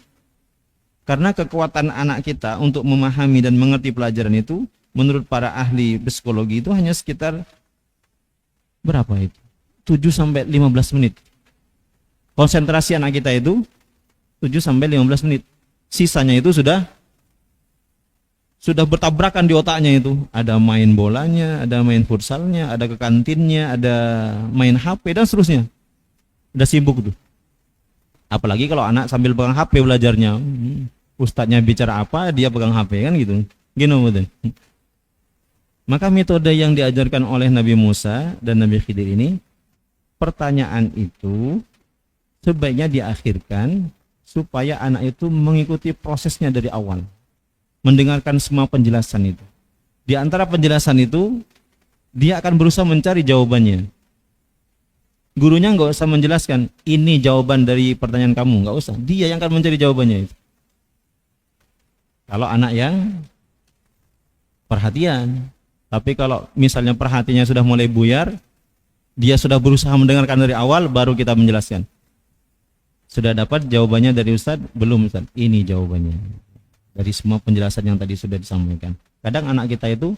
Karena kekuatan anak kita untuk memahami dan mengerti pelajaran itu, menurut para ahli psikologi itu hanya sekitar berapa itu? 7-15 menit. Konsentrasi anak kita itu 7-15 menit. Sisanya itu sudah bertabrakan di otaknya itu. Ada main bolanya, ada main futsalnya, ada ke kantinnya, ada main HP dan seterusnya. Udah sibuk tuh. Apalagi kalau anak sambil pegang HP belajarnya. Ustadznya bicara apa, dia pegang HP kan gitu. Betul. Maka metode yang diajarkan oleh Nabi Musa dan Nabi Khidir ini, pertanyaan itu sebaiknya diakhirkan supaya anak itu mengikuti prosesnya dari awal. Mendengarkan semua penjelasan itu. Di antara penjelasan itu, dia akan berusaha mencari jawabannya. Gurunya nggak usah menjelaskan, ini jawaban dari pertanyaan kamu, nggak usah. Dia yang akan mencari jawabannya itu. Kalau anak yang perhatian. Tapi kalau misalnya perhatiannya sudah mulai buyar, dia sudah berusaha mendengarkan dari awal, baru kita menjelaskan. Sudah dapat jawabannya dari Ustadz? Belum Ustadz, ini jawabannya. Dari semua penjelasan yang tadi sudah disampaikan. Kadang anak kita itu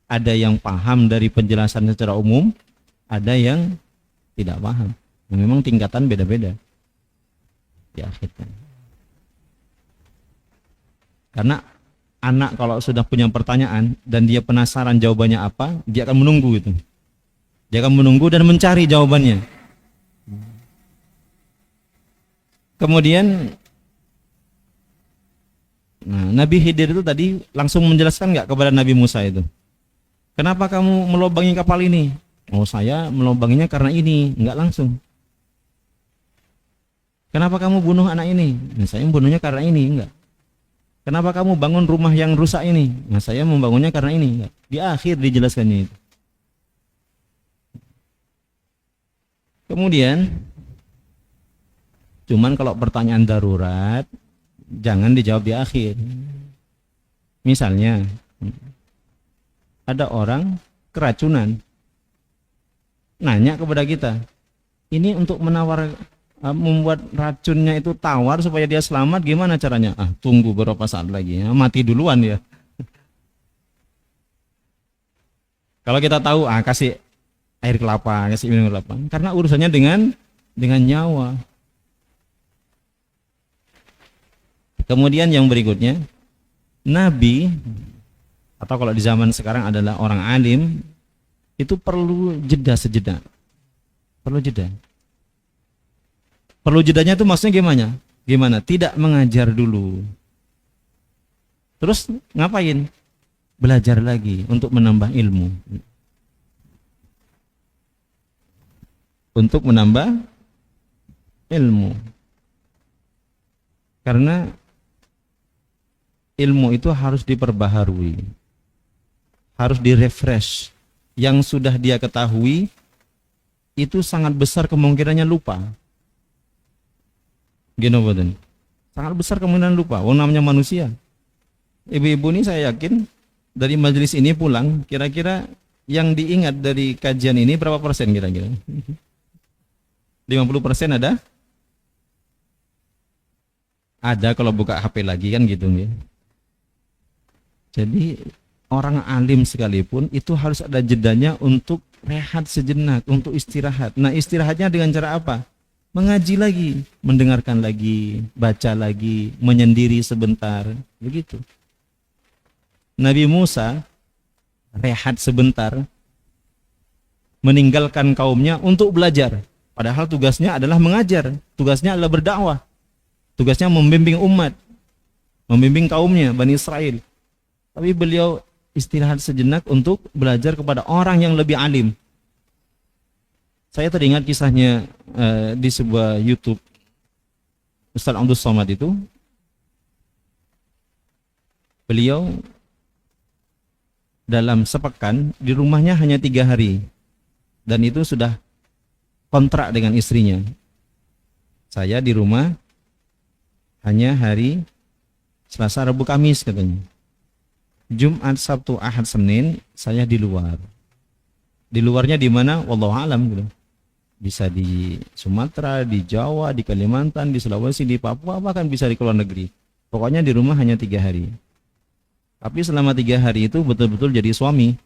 ada yang paham dari penjelasan secara umum, ada yang tidak paham. Memang tingkatan beda-beda. Ya, akhirnya. Karena anak kalau sudah punya pertanyaan dan dia penasaran jawabannya apa, dia akan menunggu itu. Dia akan menunggu dan mencari jawabannya. Kemudian Nabi Khidir itu tadi langsung menjelaskan nggak kepada Nabi Musa itu? Kenapa kamu melobangi kapal ini? Oh, saya melobanginya karena ini, nggak langsung. Kenapa kamu bunuh anak ini? Nah, saya membunuhnya karena ini, enggak. Kenapa kamu bangun rumah yang rusak ini? Nah, saya membangunnya karena ini, enggak. Di akhir dijelaskannya itu. Kemudian, cuman kalau pertanyaan darurat, jangan dijawab di akhir. Misalnya, ada orang keracunan, nanya kepada kita, ini untuk membuat racunnya itu tawar supaya dia selamat, gimana caranya? Tunggu beberapa saat lagi, mati duluan ya. Kalau kita tahu, kasih air kelapa, kasih minum kelapa, karena urusannya dengan nyawa. Kemudian yang berikutnya, Nabi atau kalau di zaman sekarang adalah orang alim, itu perlu jeda sejenak. Perlu jeda. Perlu jedanya itu maksudnya gimana? Gimana? Tidak mengajar dulu. Terus ngapain? Belajar lagi untuk menambah ilmu. Untuk menambah ilmu. Karena ilmu itu harus diperbaharui. Harus direfresh. Yang sudah dia ketahui itu sangat besar kemungkinannya lupa. Gini betul. Sangat besar kemungkinan lupa. Namanya manusia. Ibu-ibu ini saya yakin dari majelis ini pulang, kira-kira yang diingat dari kajian ini berapa persen kira-kira? 50% ada? Ada kalau buka HP lagi kan gitu ya. Jadi orang alim sekalipun itu harus ada jedanya untuk rehat sejenak, untuk istirahat. Nah, istirahatnya dengan cara apa? Mengaji lagi, mendengarkan lagi, baca lagi, menyendiri sebentar, begitu. Nabi Musa rehat sebentar, meninggalkan kaumnya untuk belajar. Padahal tugasnya adalah mengajar, tugasnya adalah berdakwah, tugasnya membimbing umat, membimbing kaumnya, Bani Israel. Tapi beliau istirahat sejenak untuk belajar kepada orang yang lebih alim. Saya teringat kisahnya di sebuah YouTube Ustaz Abdul Somad itu. Beliau dalam sepekan di rumahnya hanya 3 hari. Dan itu sudah kontrak dengan istrinya. Saya di rumah hanya hari Selasa, Rabu, Kamis katanya. Jumat, Sabtu, Ahad, Senin saya di luar. Di luarnya di mana? Wallahu alam gitu. Bisa di Sumatera, di Jawa, di Kalimantan, di Sulawesi, di Papua, bahkan bisa di luar negeri. Pokoknya di rumah hanya 3 hari. Tapi selama 3 hari itu betul-betul jadi suami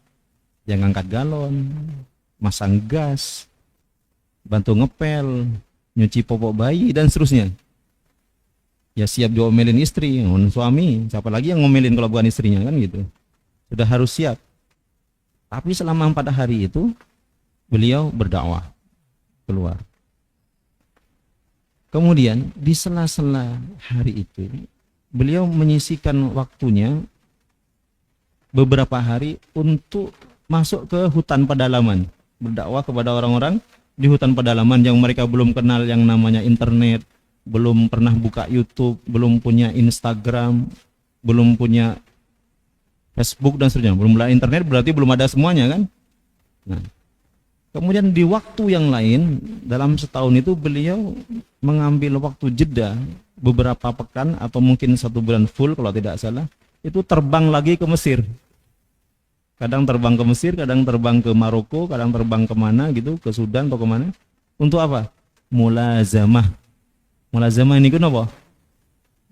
yang ngangkat galon, masang gas, bantu ngepel, nyuci popok bayi dan seterusnya. Ya siap diomelin istri, suami, siapa lagi yang ngomelin kalau bukan istrinya kan gitu. Sudah harus siap. Tapi selama 4 hari itu beliau berdakwah keluar. Kemudian di sela-sela hari itu beliau menyisihkan waktunya beberapa hari untuk masuk ke hutan pedalaman, berdakwah kepada orang-orang di hutan pedalaman yang mereka belum kenal yang namanya internet, belum pernah buka YouTube, belum punya Instagram, belum punya Facebook dan seterusnya. Belum ada internet berarti belum ada semuanya kan? Nah, Kemudian di waktu yang lain, dalam setahun itu beliau mengambil waktu jeda beberapa pekan atau mungkin 1 bulan full kalau tidak salah, itu terbang lagi ke Mesir. Kadang terbang ke Mesir, kadang terbang ke Maroko, kadang terbang kemana gitu, ke Sudan atau kemana. Untuk apa? Mulazamah. Mulazamah ini kan apa?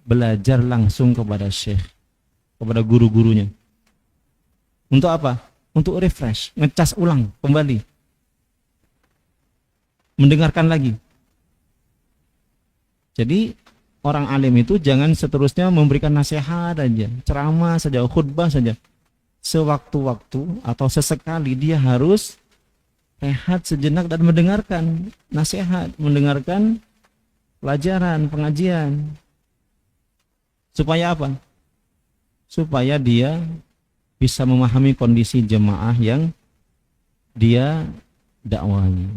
Belajar langsung kepada syekh, kepada guru-gurunya. Untuk apa? Untuk refresh, ngecas ulang kembali. Mendengarkan lagi. Jadi orang alim itu jangan seterusnya memberikan nasihat aja, ceramah saja, khutbah saja. Sewaktu-waktu atau sesekali dia harus rehat sejenak dan mendengarkan nasihat, mendengarkan pelajaran, pengajian. Supaya apa? Supaya dia bisa memahami kondisi jemaah yang dia dakwahi.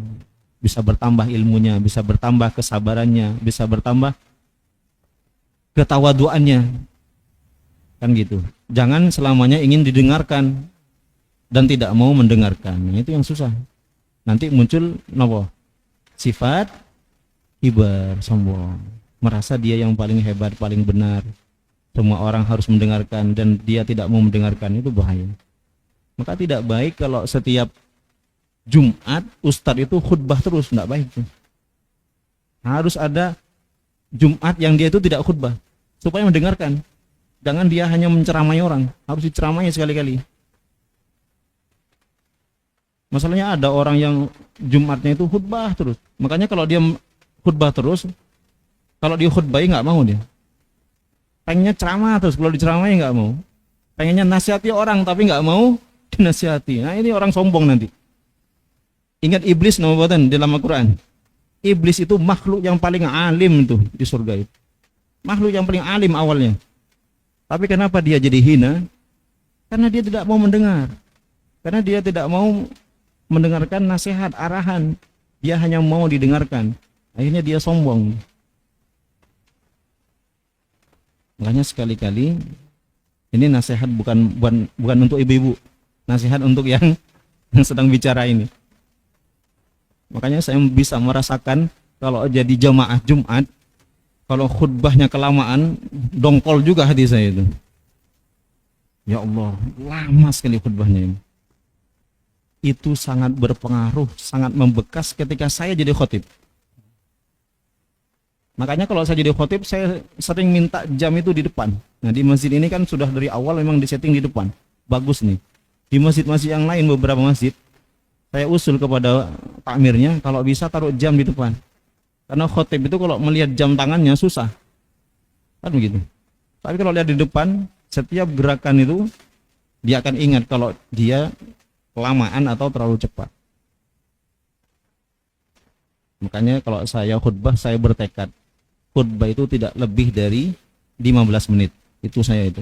Bisa bertambah ilmunya, bisa bertambah kesabarannya, bisa bertambah ketawaduannya. Kan gitu. Jangan selamanya ingin didengarkan dan tidak mau mendengarkan. Nah, itu yang susah. Nanti muncul apa? Sifat kibar, sombong. Merasa dia yang paling hebat, paling benar. Semua orang harus mendengarkan dan dia tidak mau mendengarkan, itu bahaya. Maka tidak baik kalau setiap Jumat ustadz itu khutbah terus, tidak baik. Harus ada Jumat yang dia itu tidak khutbah supaya mendengarkan. Jangan dia hanya menceramai orang, harus diceramai sekali-kali. Masalahnya ada orang yang Jumatnya itu khutbah terus. Makanya kalau dia khutbah terus, kalau dia khutbahi nggak mau dia. Pengennya ceramah terus, kalau diceramahi nggak mau. Pengennya nasihati orang tapi nggak mau dinasihati. Nah ini orang sombong nanti. Ingat iblis nama buatan dalam Al-Quran. Iblis itu makhluk yang paling alim itu di surga itu. Makhluk yang paling alim awalnya. Tapi kenapa dia jadi hina? Karena dia tidak mau mendengar. Karena dia tidak mau mendengarkan nasihat, arahan. Dia hanya mau didengarkan. Akhirnya dia sombong. Makanya sekali-kali ini nasihat bukan untuk ibu-ibu. Nasihat untuk yang sedang bicara ini. Makanya saya bisa merasakan kalau jadi jamaah Jumat, kalau khutbahnya kelamaan, dongkol juga hati saya itu. Ya Allah, lama sekali khutbahnya ini. Itu sangat berpengaruh, sangat membekas ketika saya jadi khotib. Makanya kalau saya jadi khotib, saya sering minta jam itu di depan. Nah di masjid ini kan sudah dari awal memang disetting di depan. Bagus nih. Di masjid-masjid yang lain, beberapa masjid, saya usul kepada takmirnya kalau bisa taruh jam di depan. Karena khotib itu kalau melihat jam tangannya susah. Kan begitu. Tapi kalau lihat di depan, setiap gerakan itu dia akan ingat kalau dia kelamaan atau terlalu cepat. Makanya kalau saya khutbah, saya bertekad khutbah itu tidak lebih dari 15 menit. Itu saya itu.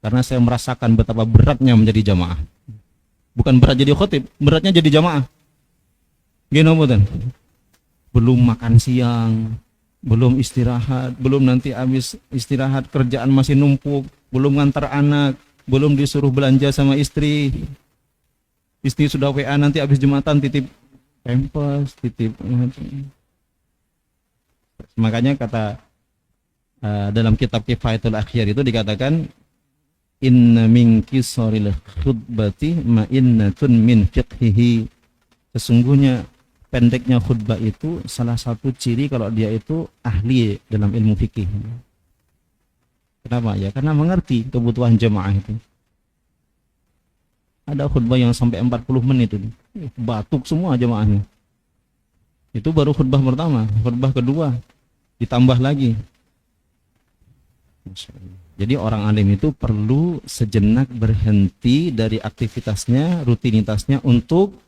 Karena saya merasakan betapa beratnya menjadi jamaah. Bukan berat jadi khotib, beratnya jadi jamaah. Gini betul. Belum makan siang, belum istirahat, belum nanti habis istirahat kerjaan masih numpuk, belum ngantar anak, belum disuruh belanja sama istri. Istri sudah WA nanti habis Jumatan titip pampers, titip. Makanya kata dalam kitab Kifayatul Akhyar itu dikatakan inna min qisaril khutbati ma'innatun min fiqhihi. Sesungguhnya pendeknya khutbah itu salah satu ciri kalau dia itu ahli dalam ilmu fikih. Kenapa? Ya karena mengerti kebutuhan jemaah itu. Ada khutbah yang sampai 40 menit itu. Batuk semua jemaahnya. Itu baru khutbah pertama, khutbah kedua ditambah lagi. Jadi orang alim itu perlu sejenak berhenti dari aktivitasnya, rutinitasnya untuk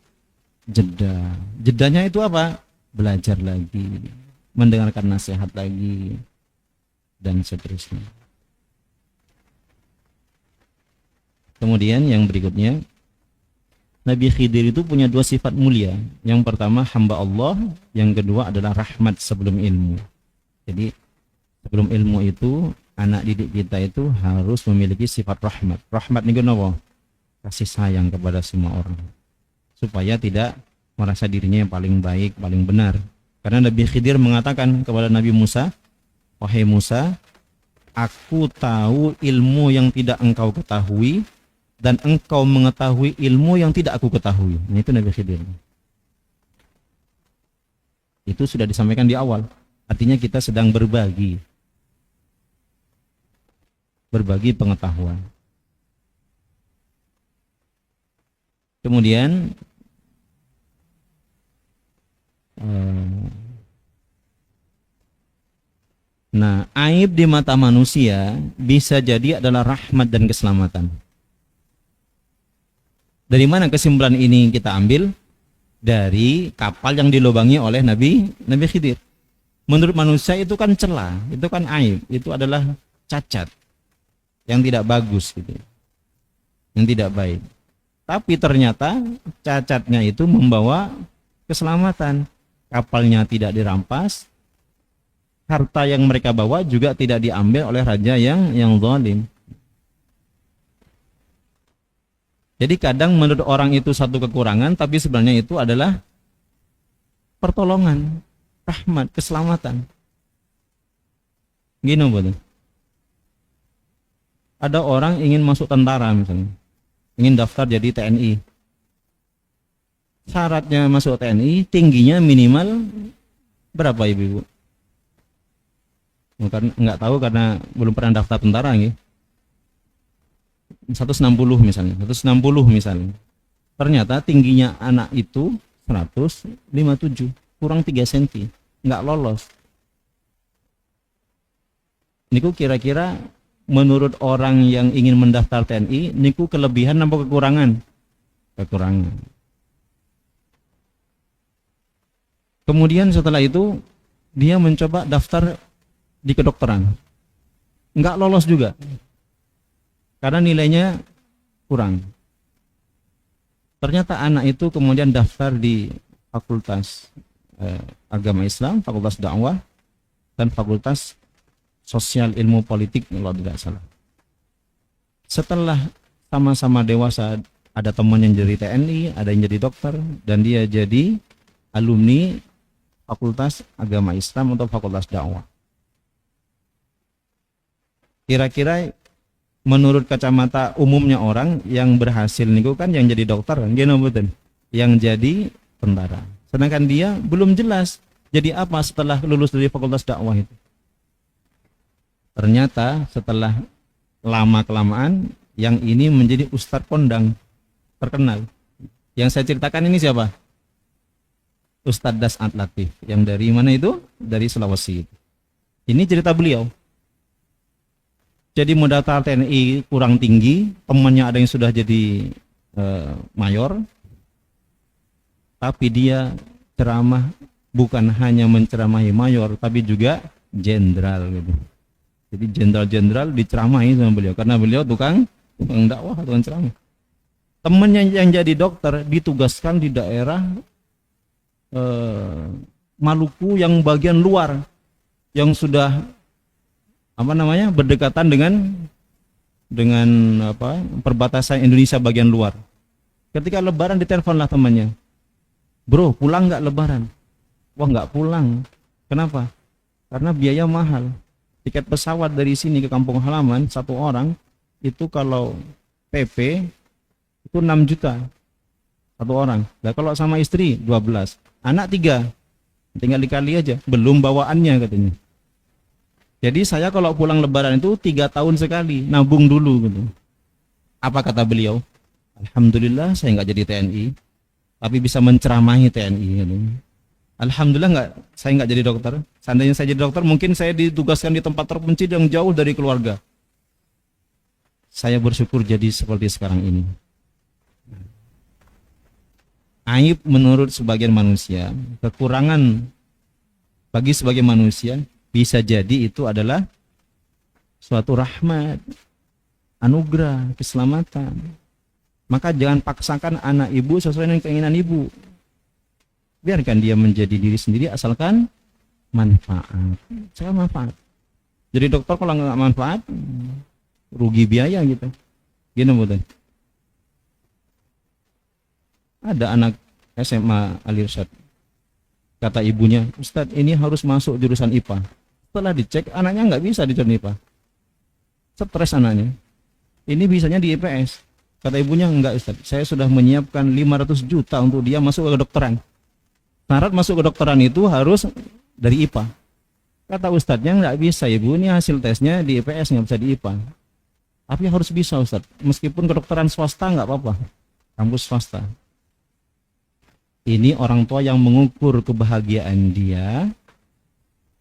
jeda. Jedanya itu apa? Belajar lagi, mendengarkan nasihat lagi, dan seterusnya. Kemudian yang berikutnya, Nabi Khidir itu punya dua sifat mulia. Yang pertama hamba Allah, yang kedua adalah rahmat sebelum ilmu. Jadi sebelum ilmu itu anak didik kita itu harus memiliki sifat rahmat. Rahmat ini kenapa? Kasih sayang kepada semua orang, supaya tidak merasa dirinya yang paling baik, paling benar. Karena Nabi Khidir mengatakan kepada Nabi Musa, wahai Musa, aku tahu ilmu yang tidak engkau ketahui, dan engkau mengetahui ilmu yang tidak aku ketahui. Nah, itu Nabi Khidir. Itu sudah disampaikan di awal. Artinya kita sedang berbagi pengetahuan. Kemudian nah, aib di mata manusia bisa jadi adalah rahmat dan keselamatan. Dari mana kesimpulan ini kita ambil? Dari kapal yang dilubangi oleh Nabi Khidir. Menurut manusia itu kan celah, itu kan aib, itu adalah cacat yang tidak bagus gitu. Yang tidak baik. Tapi ternyata cacatnya itu membawa keselamatan. Kapalnya tidak dirampas, harta yang mereka bawa juga tidak diambil oleh raja yang zalim. Jadi kadang menurut orang itu satu kekurangan, tapi sebenarnya itu adalah pertolongan, rahmat, keselamatan. Gini betul. Ada orang ingin masuk tentara misalnya, ingin daftar jadi TNI. Syaratnya masuk TNI tingginya minimal berapa ibu? Nggak tahu karena belum pernah daftar tentara gitu. 160 misalnya. Ternyata tingginya anak itu 157, kurang 3 cm, nggak lolos. Niku kira-kira menurut orang yang ingin mendaftar TNI, niku kelebihan atau kekurangan? Kekurangan. Kemudian setelah itu dia mencoba daftar di kedokteran, nggak lolos juga. Karena nilainya kurang. Ternyata anak itu kemudian daftar di Fakultas Agama Islam, Fakultas Dakwah, dan Fakultas Sosial Ilmu Politik kalau tidak salah. Setelah sama-sama dewasa, ada teman yang jadi TNI, ada yang jadi dokter, dan dia jadi alumni Fakultas Agama Islam atau Fakultas Dakwah. Kira-kira menurut kacamata umumnya orang yang berhasil niku kan yang jadi dokter kan, yang jadi tentara. Sedangkan dia belum jelas jadi apa setelah lulus dari Fakultas Dakwah itu. Ternyata setelah lama-kelamaan yang ini menjadi ustadz kondang terkenal. Yang saya ceritakan ini siapa? Ustadz Das'at Latif. Yang dari mana itu? Dari Sulawesi. Ini cerita beliau. Jadi mendaftar TNI kurang tinggi, temannya ada yang sudah jadi mayor, tapi dia ceramah bukan hanya menceramahi mayor, tapi juga jenderal gitu. Jadi jenderal-jenderal diceramahi sama beliau, karena beliau tukang dakwah, tukang ceramah. Temannya yang jadi dokter ditugaskan di daerah Maluku yang bagian luar, yang sudah berdekatan dengan perbatasan Indonesia bagian luar. Ketika lebaran diteleponlah temannya, bro pulang nggak lebaran? Wah nggak pulang. Kenapa? Karena biaya mahal. Tiket pesawat dari sini ke kampung halaman satu orang itu kalau PP itu 6 juta satu orang. Nah kalau sama istri 12, anak 3, tinggal dikali aja, belum bawaannya katanya. Jadi saya kalau pulang lebaran itu 3 tahun sekali, nabung dulu gitu. Apa kata beliau? Alhamdulillah saya nggak jadi TNI, tapi bisa menceramahi TNI gitu. Alhamdulillah saya nggak jadi dokter. Seandainya saya jadi dokter, mungkin saya ditugaskan di tempat terpencil yang jauh dari keluarga. Saya bersyukur jadi seperti sekarang ini. Aib menurut sebagian manusia, kekurangan bagi sebagian manusia, bisa jadi itu adalah suatu rahmat, anugerah, keselamatan. Maka jangan paksakan anak ibu sesuai dengan keinginan ibu. Biarkan dia menjadi diri sendiri asalkan manfaat. Saya manfaat. Jadi dokter kalau nggak manfaat, rugi biaya gitu. Gini betul. Ada anak SMA Al-Irsyad. Kata ibunya, Ustadz ini harus masuk jurusan IPA. Setelah dicek, anaknya nggak bisa di jurusan IPA. Stres anaknya. Ini bisanya di IPS. Kata ibunya, enggak Ustadz, saya sudah menyiapkan 500 juta untuk dia masuk ke kedokteran. Syarat masuk ke kedokteran itu harus dari IPA. Kata Ustadznya, nggak bisa ibu, ini hasil tesnya di IPS, nggak bisa di IPA. Tapi harus bisa Ustadz, meskipun kedokteran swasta nggak apa-apa, kampus swasta. Ini orang tua yang mengukur kebahagiaan dia,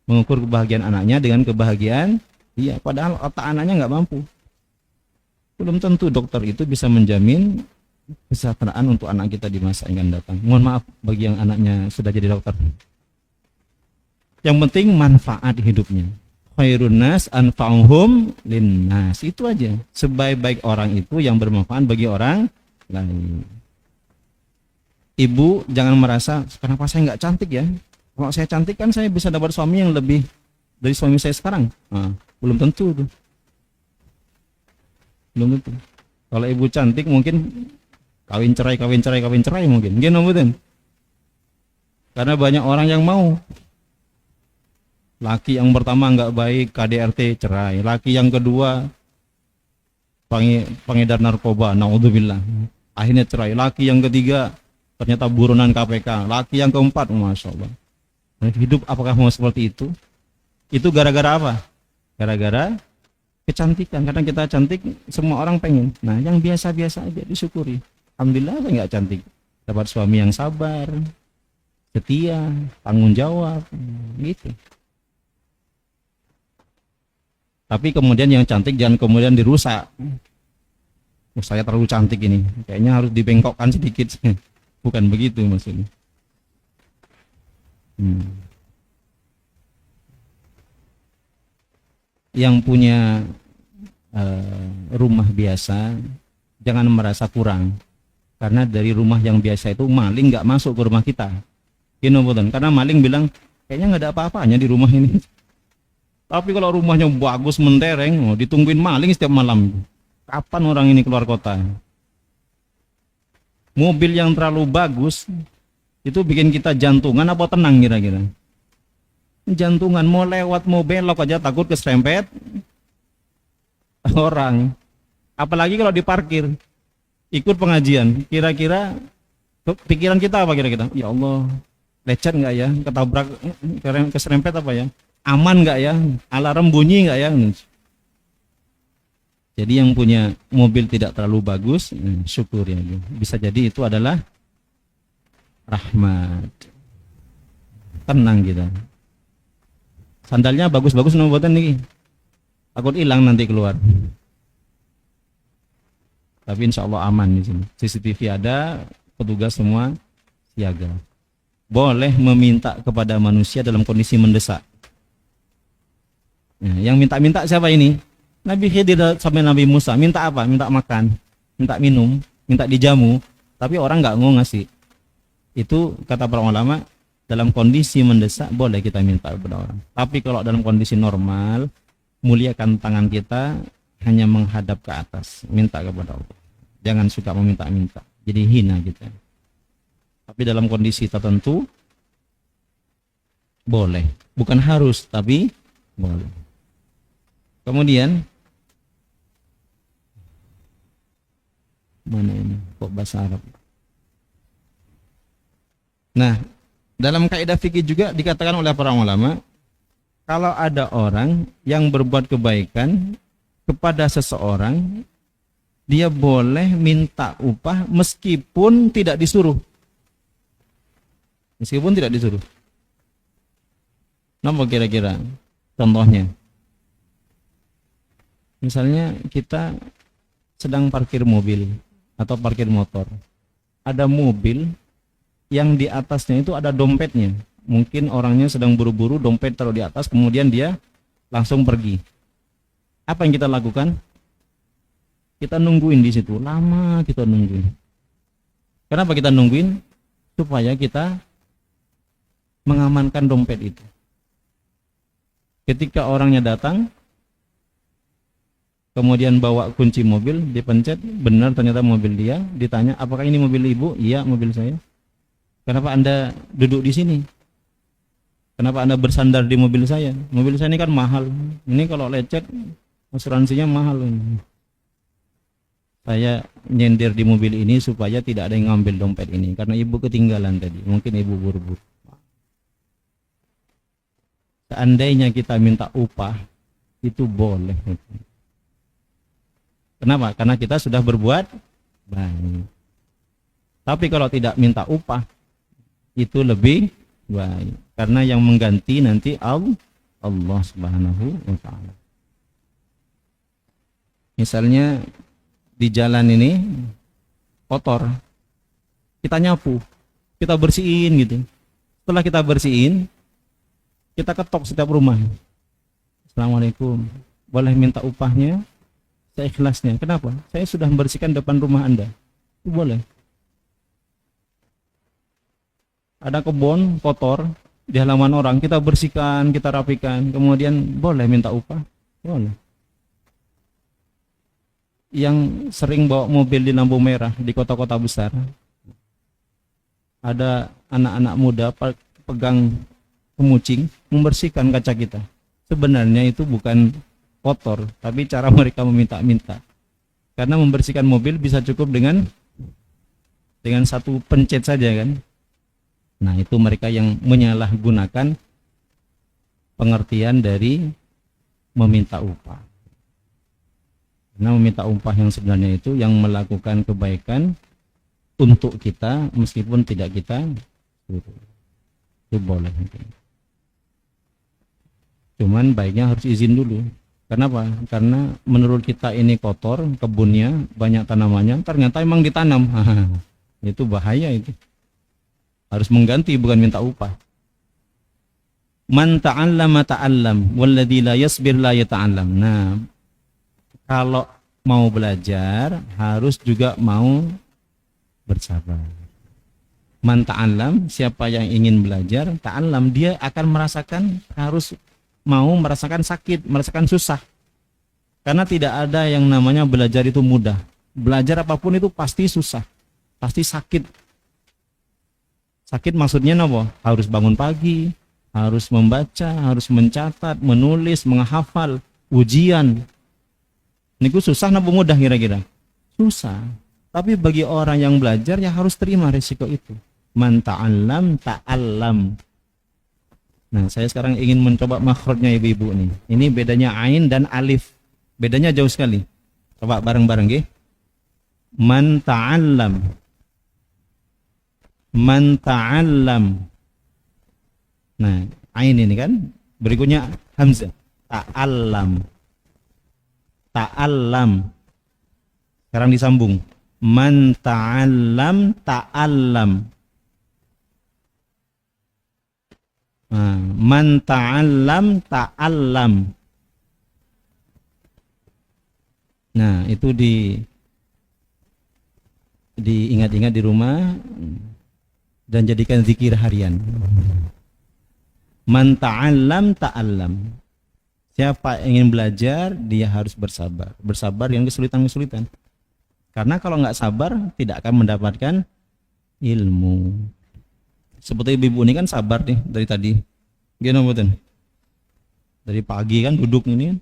mengukur kebahagiaan anaknya dengan kebahagiaan dia, padahal otak anaknya nggak mampu. Belum tentu dokter itu bisa menjamin kesejahteraan untuk anak kita di masa yang akan datang. Mohon maaf bagi yang anaknya sudah jadi dokter. Yang penting manfaat hidupnya. Khairun nas anfa'uhum linnas. Itu aja. Sebaik-baik orang itu yang bermanfaat bagi orang lain. Ibu jangan merasa, kenapa saya nggak cantik ya? Kalau saya cantik kan saya bisa dapat suami yang lebih dari suami saya sekarang. Nah, belum tentu tuh. Belum tentu. Kalau ibu cantik mungkin kawin cerai mungkin. Gimana? Karena banyak orang yang mau. Laki yang pertama nggak baik, KDRT cerai. Laki yang kedua pengedar narkoba, naudzubillah. Akhirnya cerai. Laki yang ketiga ternyata buronan KPK. Laki yang keempat, masya Allah. Hidup apakah mau seperti itu? Itu gara-gara apa? Gara-gara kecantikan. Kadang kita cantik, semua orang pengen. Nah, yang biasa-biasa aja disyukuri. Alhamdulillah saya nggak cantik. Dapat suami yang sabar, setia, tanggung jawab, gitu. Tapi kemudian yang cantik jangan kemudian dirusak. Saya terlalu cantik ini, kayaknya harus dibengkokkan sedikit. Bukan begitu maksudnya. Yang punya rumah biasa jangan merasa kurang, karena dari rumah yang biasa itu maling nggak masuk ke rumah kita. Karena maling bilang kayaknya nggak ada apa-apanya di rumah ini. Tapi kalau rumahnya bagus mentereng, ditungguin maling setiap malam. Kapan orang ini keluar kota? Mobil yang terlalu bagus itu bikin kita jantungan apa tenang kira-kira? Jantungan, mau lewat mau belok aja takut keserempet orang. Apalagi kalau diparkir, ikut pengajian, kira-kira pikiran kita apa kira-kira? Ya Allah, lecet nggak ya? Ketabrak, keserempet apa ya? Aman nggak ya? Alarm bunyi nggak ya? Jadi yang punya mobil tidak terlalu bagus, syukur ya. Bisa jadi itu adalah rahmat. Tenang kita. Sandalnya bagus-bagus nombotan nih. Takut hilang nanti keluar. Tapi insya Allah aman di sini. CCTV ada, petugas semua siaga. Boleh meminta kepada manusia dalam kondisi mendesak. Nah, yang minta-minta siapa ini? Nabi Khidir sampai Nabi Musa. Minta apa? Minta makan, minta minum, minta dijamu. Tapi orang nggak mau ngasih. Itu kata para ulama, dalam kondisi mendesak boleh kita minta kepada orang. Tapi kalau dalam kondisi normal, muliakan tangan kita hanya menghadap ke atas, minta kepada Allah. Jangan suka meminta-minta, jadi hina kita. Tapi dalam kondisi tertentu boleh, bukan harus, tapi boleh. Kemudian mana ini kok bahasa Arab? Nah, dalam kaidah fikih juga dikatakan oleh para ulama, kalau ada orang yang berbuat kebaikan kepada seseorang, dia boleh minta upah meskipun tidak disuruh. Meskipun tidak disuruh. Apa kira-kira contohnya? Misalnya kita sedang parkir mobil atau parkir motor. Ada mobil yang di atasnya itu ada dompetnya. Mungkin orangnya sedang buru-buru, dompet taruh di atas, kemudian dia langsung pergi. Apa yang kita lakukan? Kita nungguin di situ, lama kita nungguin. Kenapa kita nungguin? Supaya kita mengamankan dompet itu. Ketika orangnya datang, kemudian bawa kunci mobil, dipencet, benar ternyata mobil dia, ditanya, apakah ini mobil ibu? Iya, mobil saya. Kenapa Anda duduk di sini? Kenapa Anda bersandar di mobil saya? Mobil saya ini kan mahal. Ini kalau lecet asuransinya mahal. Saya nyender di mobil ini supaya tidak ada yang ngambil dompet ini karena ibu ketinggalan tadi. Mungkin ibu buru-buru. Seandainya kita minta upah, itu boleh. Kenapa? Karena kita sudah berbuat baik. Tapi kalau tidak minta upah, itu lebih baik. Karena yang mengganti nanti Allah Subhanahu wa ta'ala. Misalnya di jalan ini kotor, kita nyapu, kita bersihin gitu. Setelah kita bersihin, kita ketok setiap rumah. Assalamualaikum, boleh minta upahnya? Saya ikhlasnya. Kenapa? Saya sudah membersihkan depan rumah Anda. Itu boleh. Ada kebun kotor di halaman orang, kita bersihkan, kita rapikan, kemudian boleh minta upah? Boleh. Yang sering bawa mobil di lampu merah di kota-kota besar, ada anak-anak muda pegang kemucing membersihkan kaca kita. Sebenarnya itu bukan kotor, tapi cara mereka meminta-minta. Karena membersihkan mobil bisa cukup dengan satu pencet saja kan. Nah, itu mereka yang menyalahgunakan pengertian dari meminta upah. Karena meminta upah yang sebenarnya itu yang melakukan kebaikan untuk kita meskipun tidak kita suruh. Itu boleh. Cuman baiknya harus izin dulu. Kenapa? Karena menurut kita ini kotor, kebunnya banyak tanamannya, ternyata emang ditanam. Itu bahaya itu. Harus mengganti bukan minta upah. Man ta'allama ta'allam walladzi la yasbir la yata'allam. Nah, kalau mau belajar harus juga mau bersabar. Man ta'allam, siapa yang ingin belajar, ta'allam, dia akan merasakan, harus mau merasakan sakit, merasakan susah. Karena tidak ada yang namanya belajar itu mudah. Belajar apapun itu pasti susah, pasti sakit. Sakit maksudnya apa? Harus bangun pagi, harus membaca, harus mencatat, menulis, menghafal, ujian. Niku susah napa mudah kira-kira? Susah. Tapi bagi orang yang belajar ya harus terima risiko itu. Man ta'allam ta'allam. Nah, saya sekarang ingin mencoba makhrajnya ibu-ibu nih. Ini bedanya ain dan alif. Bedanya jauh sekali. Coba bareng-bareng nggih. Man ta'allam. Man ta'allam. Nah, ain ini kan, berikutnya hamzah. Ta'allam. Ta'allam. Sekarang disambung. Man ta'allam ta'allam. Nah, man ta'allam ta'allam. Nah, itu diingat-ingat di rumah dan jadikan zikir harian. Man ta'allam ta'allam. Siapa yang ingin belajar, dia harus bersabar. Bersabar yang kesulitan-kesulitan. Karena kalau nggak sabar, tidak akan mendapatkan ilmu. Seperti ibu ini kan sabar nih dari tadi. Gimana betul? Dari pagi kan duduk ini.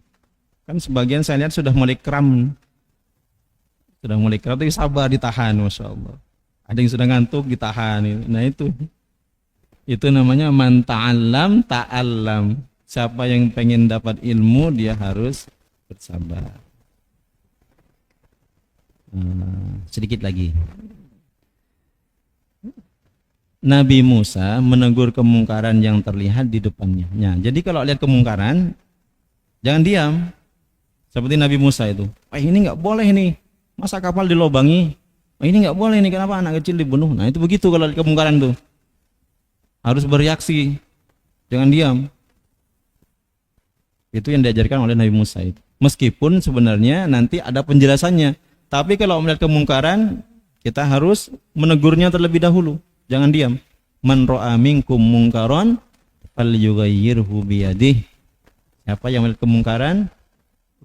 Kan sebagian saya lihat sudah mulai kram. Sudah mulai kram, tapi sabar ditahan, Masya Allah. Ada yang sudah ngantuk ditahan. Nah itu namanya man ta'allam ta'allam. Siapa yang pengen dapat ilmu, dia harus bersabar. Sedikit lagi. Nabi Musa menegur kemungkaran yang terlihat di depannya. Nah, jadi kalau lihat kemungkaran, jangan diam. Seperti Nabi Musa itu. Ini nggak boleh nih. Masa kapal dilobangi? Ini nggak boleh nih. Kenapa anak kecil dibunuh? Nah, itu begitu kalau lihat kemungkaran tuh. Harus bereaksi. Jangan diam. Itu yang diajarkan oleh Nabi Musa itu. Meskipun sebenarnya nanti ada penjelasannya. Tapi kalau melihat kemungkaran, kita harus menegurnya terlebih dahulu. Jangan diam. Man ra'a minkum mungkaran falyughayyirhu biyadihi. Siapa yang melihat kemungkaran,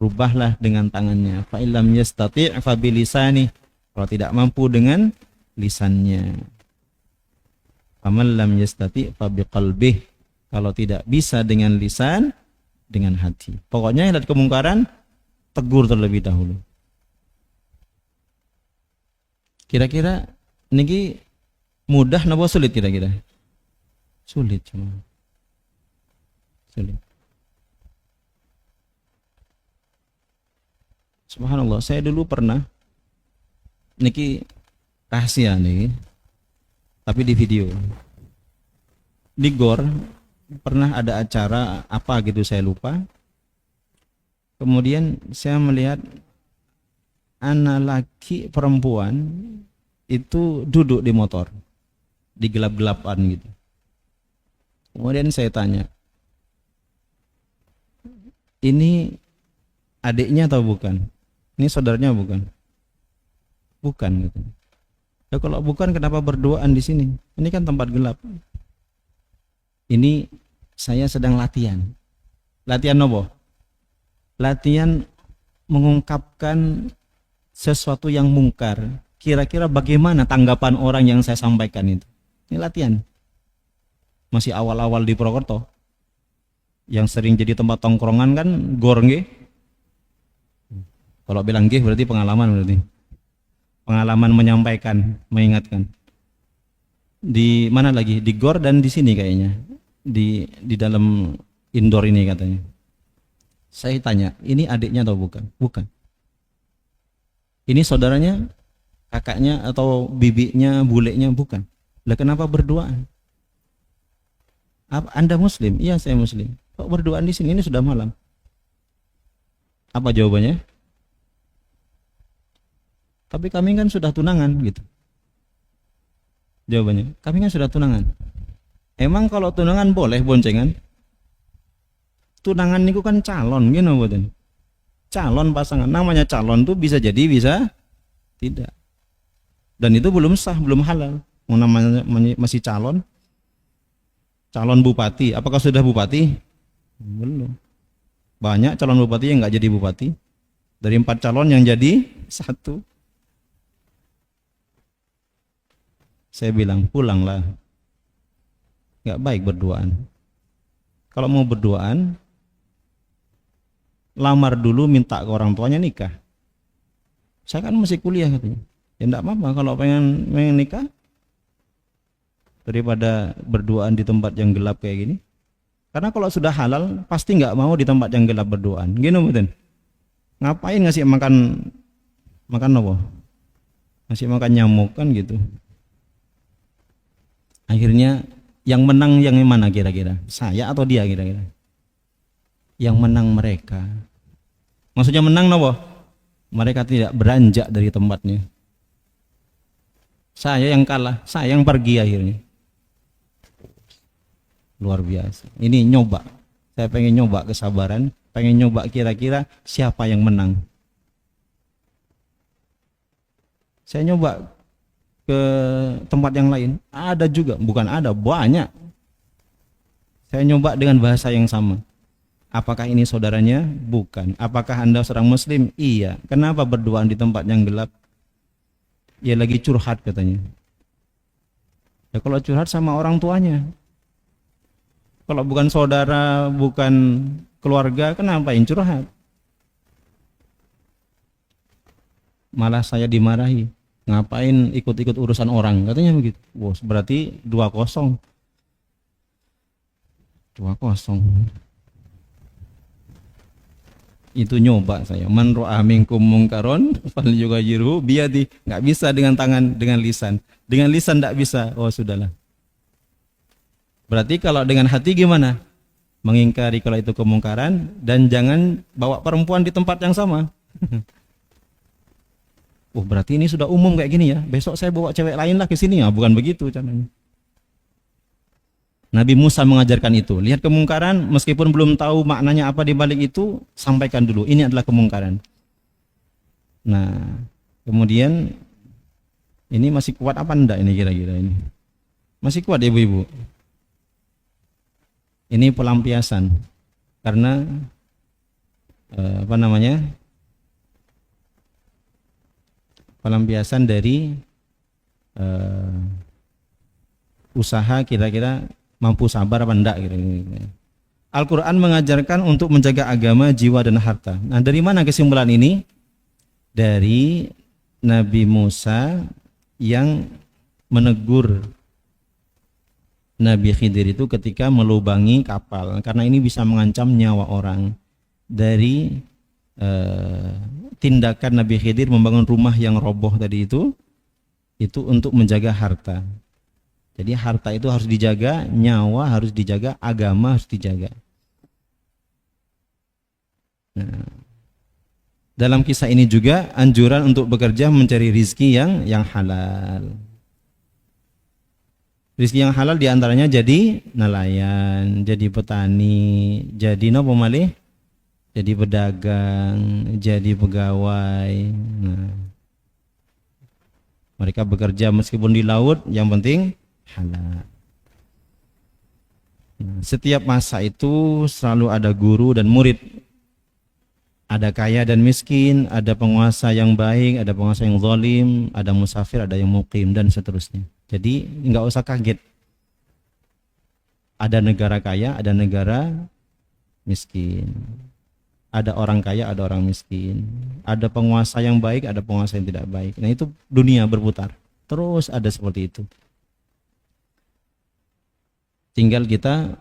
rubahlah dengan tangannya. Fa illam yastati' fa bilisani. Kalau tidak mampu dengan lisannya. Faman lam yastati fa biqalbih. Kalau tidak bisa dengan lisan, dengan hati. Pokoknya lihat kemungkaran, tegur terlebih dahulu. Kira-kira niki mudah napa sulit kira-kira? Sulit cuma. Sulit. Subhanallah, saya dulu pernah niki rahasia nih, tapi di video. Di GOR pernah ada acara apa gitu saya lupa. Kemudian saya melihat anak laki perempuan itu duduk di motor di gelap-gelapan gitu. Kemudian saya tanya, ini adiknya atau bukan? Ini saudaranya bukan? Bukan gitu. Ya kalau bukan kenapa berduaan di sini? Ini kan tempat gelap. Ini saya sedang latihan. Latihan apa? Latihan mengungkapkan sesuatu yang mungkar. Kira-kira bagaimana tanggapan orang yang saya sampaikan itu? Ini latihan. Masih awal-awal di Purwokerto. Yang sering jadi tempat tongkrongan kan GOR nggih. Kalau bilang nggih berarti pengalaman berarti. Pengalaman menyampaikan, mengingatkan. Di mana lagi? Di GOR dan di sini kayaknya. Di dalam indoor ini katanya. Saya tanya, ini adiknya atau bukan? Bukan. Ini saudaranya, kakaknya atau bibinya, bulenya? Bukan. Lah kenapa berduaan? Anda Muslim? Iya, saya Muslim. Kok berduaan di sini? Ini sudah malam. Apa jawabannya? Tapi kami kan sudah tunangan gitu. Jawabannya, kami kan sudah tunangan. Emang kalau tunangan boleh boncengan? Tunangan niku kan calon, gini mboten. Calon pasangan, namanya calon tuh bisa jadi bisa tidak. Dan itu belum sah, belum halal. Mau namanya masih calon. Calon bupati, apakah sudah bupati? Belum. Banyak calon bupati yang nggak jadi bupati. Dari 4 calon yang jadi 1. Saya bilang pulanglah. Nggak baik berduaan. Kalau mau berduaan, lamar dulu, minta ke orang tuanya nikah. Saya kan masih kuliah katanya. Ya enggak apa-apa kalau pengen nikah, daripada berduaan di tempat yang gelap kayak gini. Karena kalau sudah halal pasti nggak mau di tempat yang gelap berduaan. Gini betul. Ngapain ngasih makan apa? Ngasih makan nyamuk kan gitu. Akhirnya yang menang yang mana kira-kira? Saya atau dia kira-kira? Yang menang mereka. Maksudnya menang apa? Mereka tidak beranjak dari tempatnya. Saya yang kalah, saya yang pergi akhirnya. Luar biasa. Ini nyoba. Saya pengen nyoba kesabaran, pengen nyoba kira-kira siapa yang menang. Saya nyoba ke tempat yang lain, ada juga, bukan ada, banyak. Saya nyoba dengan bahasa yang sama. Apakah ini saudaranya? Bukan. Apakah Anda seorang Muslim? Iya. Kenapa berduaan di tempat yang gelap? Ya lagi curhat katanya. Ya kalau curhat sama orang tuanya. Kalau bukan saudara, bukan keluarga, kenapa yang curhat? Malah saya dimarahi. Ngapain ikut-ikut urusan orang, katanya begitu. Wow, berarti 2-0. 2-0. Itu nyoba saya. Man ra'a minkum mungkaron falyughayyirhu biyadi. Enggak bisa dengan tangan, dengan lisan. Dengan lisan enggak bisa. Oh, sudahlah. Berarti kalau dengan hati gimana? Mengingkari kalau itu kemungkaran dan jangan bawa perempuan di tempat yang sama. Oh, berarti ini sudah umum kayak gini ya. Besok saya bawa cewek lain lah ke sini ya. Bukan begitu caranya. Nabi Musa mengajarkan itu. Lihat kemungkaran, meskipun belum tahu maknanya apa di balik itu, sampaikan dulu. Ini adalah kemungkaran. Nah, kemudian ini masih kuat apa enggak ini kira-kira ini? Masih kuat ya ibu-ibu? Ini pelampiasan. Karena pelampiasan dari usaha kira-kira mampu sabar apa enggak gitu. Al-Quran mengajarkan untuk menjaga agama, jiwa dan harta. Nah, dari mana kesimpulan ini? Dari Nabi Musa yang menegur Nabi Khidir itu ketika melubangi kapal, karena ini bisa mengancam nyawa orang. Dari tindakan Nabi Khidir membangun rumah yang roboh tadi itu untuk menjaga harta. Jadi harta itu harus dijaga, nyawa harus dijaga, agama harus dijaga. Nah, dalam kisah ini juga anjuran untuk bekerja mencari rizki yang halal. Rizki yang halal diantaranya jadi nelayan, jadi petani, jadi nopo malih, jadi pedagang, jadi pegawai. Nah, mereka bekerja meskipun di laut, yang penting halal. Nah, setiap masa itu selalu ada guru dan murid. Ada kaya dan miskin, ada penguasa yang baik, ada penguasa yang zalim, ada musafir, ada yang mukim, dan seterusnya. Jadi nggak usah kaget. Ada negara kaya, ada negara miskin. Ada orang kaya, ada orang miskin. Ada penguasa yang baik, ada penguasa yang tidak baik. Nah, itu dunia berputar. Terus ada seperti itu. Tinggal kita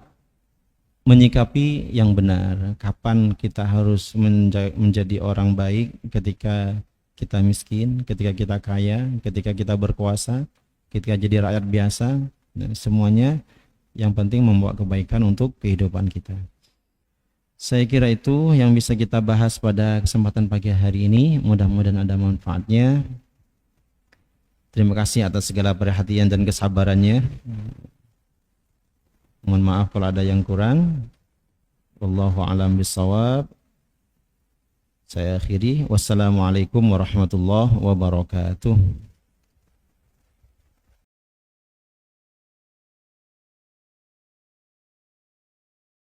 menyikapi yang benar. Kapan kita harus menjadi orang baik, ketika kita miskin, ketika kita kaya, ketika kita berkuasa, ketika jadi rakyat biasa, dan semuanya yang penting membawa kebaikan untuk kehidupan kita. Saya kira itu yang bisa kita bahas pada kesempatan pagi hari ini. Mudah-mudahan ada manfaatnya. Terima kasih atas segala perhatian dan kesabarannya. Mohon maaf kalau ada yang kurang. Wallahu a'lam bishawab. Saya akhiri. Wassalamualaikum warahmatullahi wabarakatuh.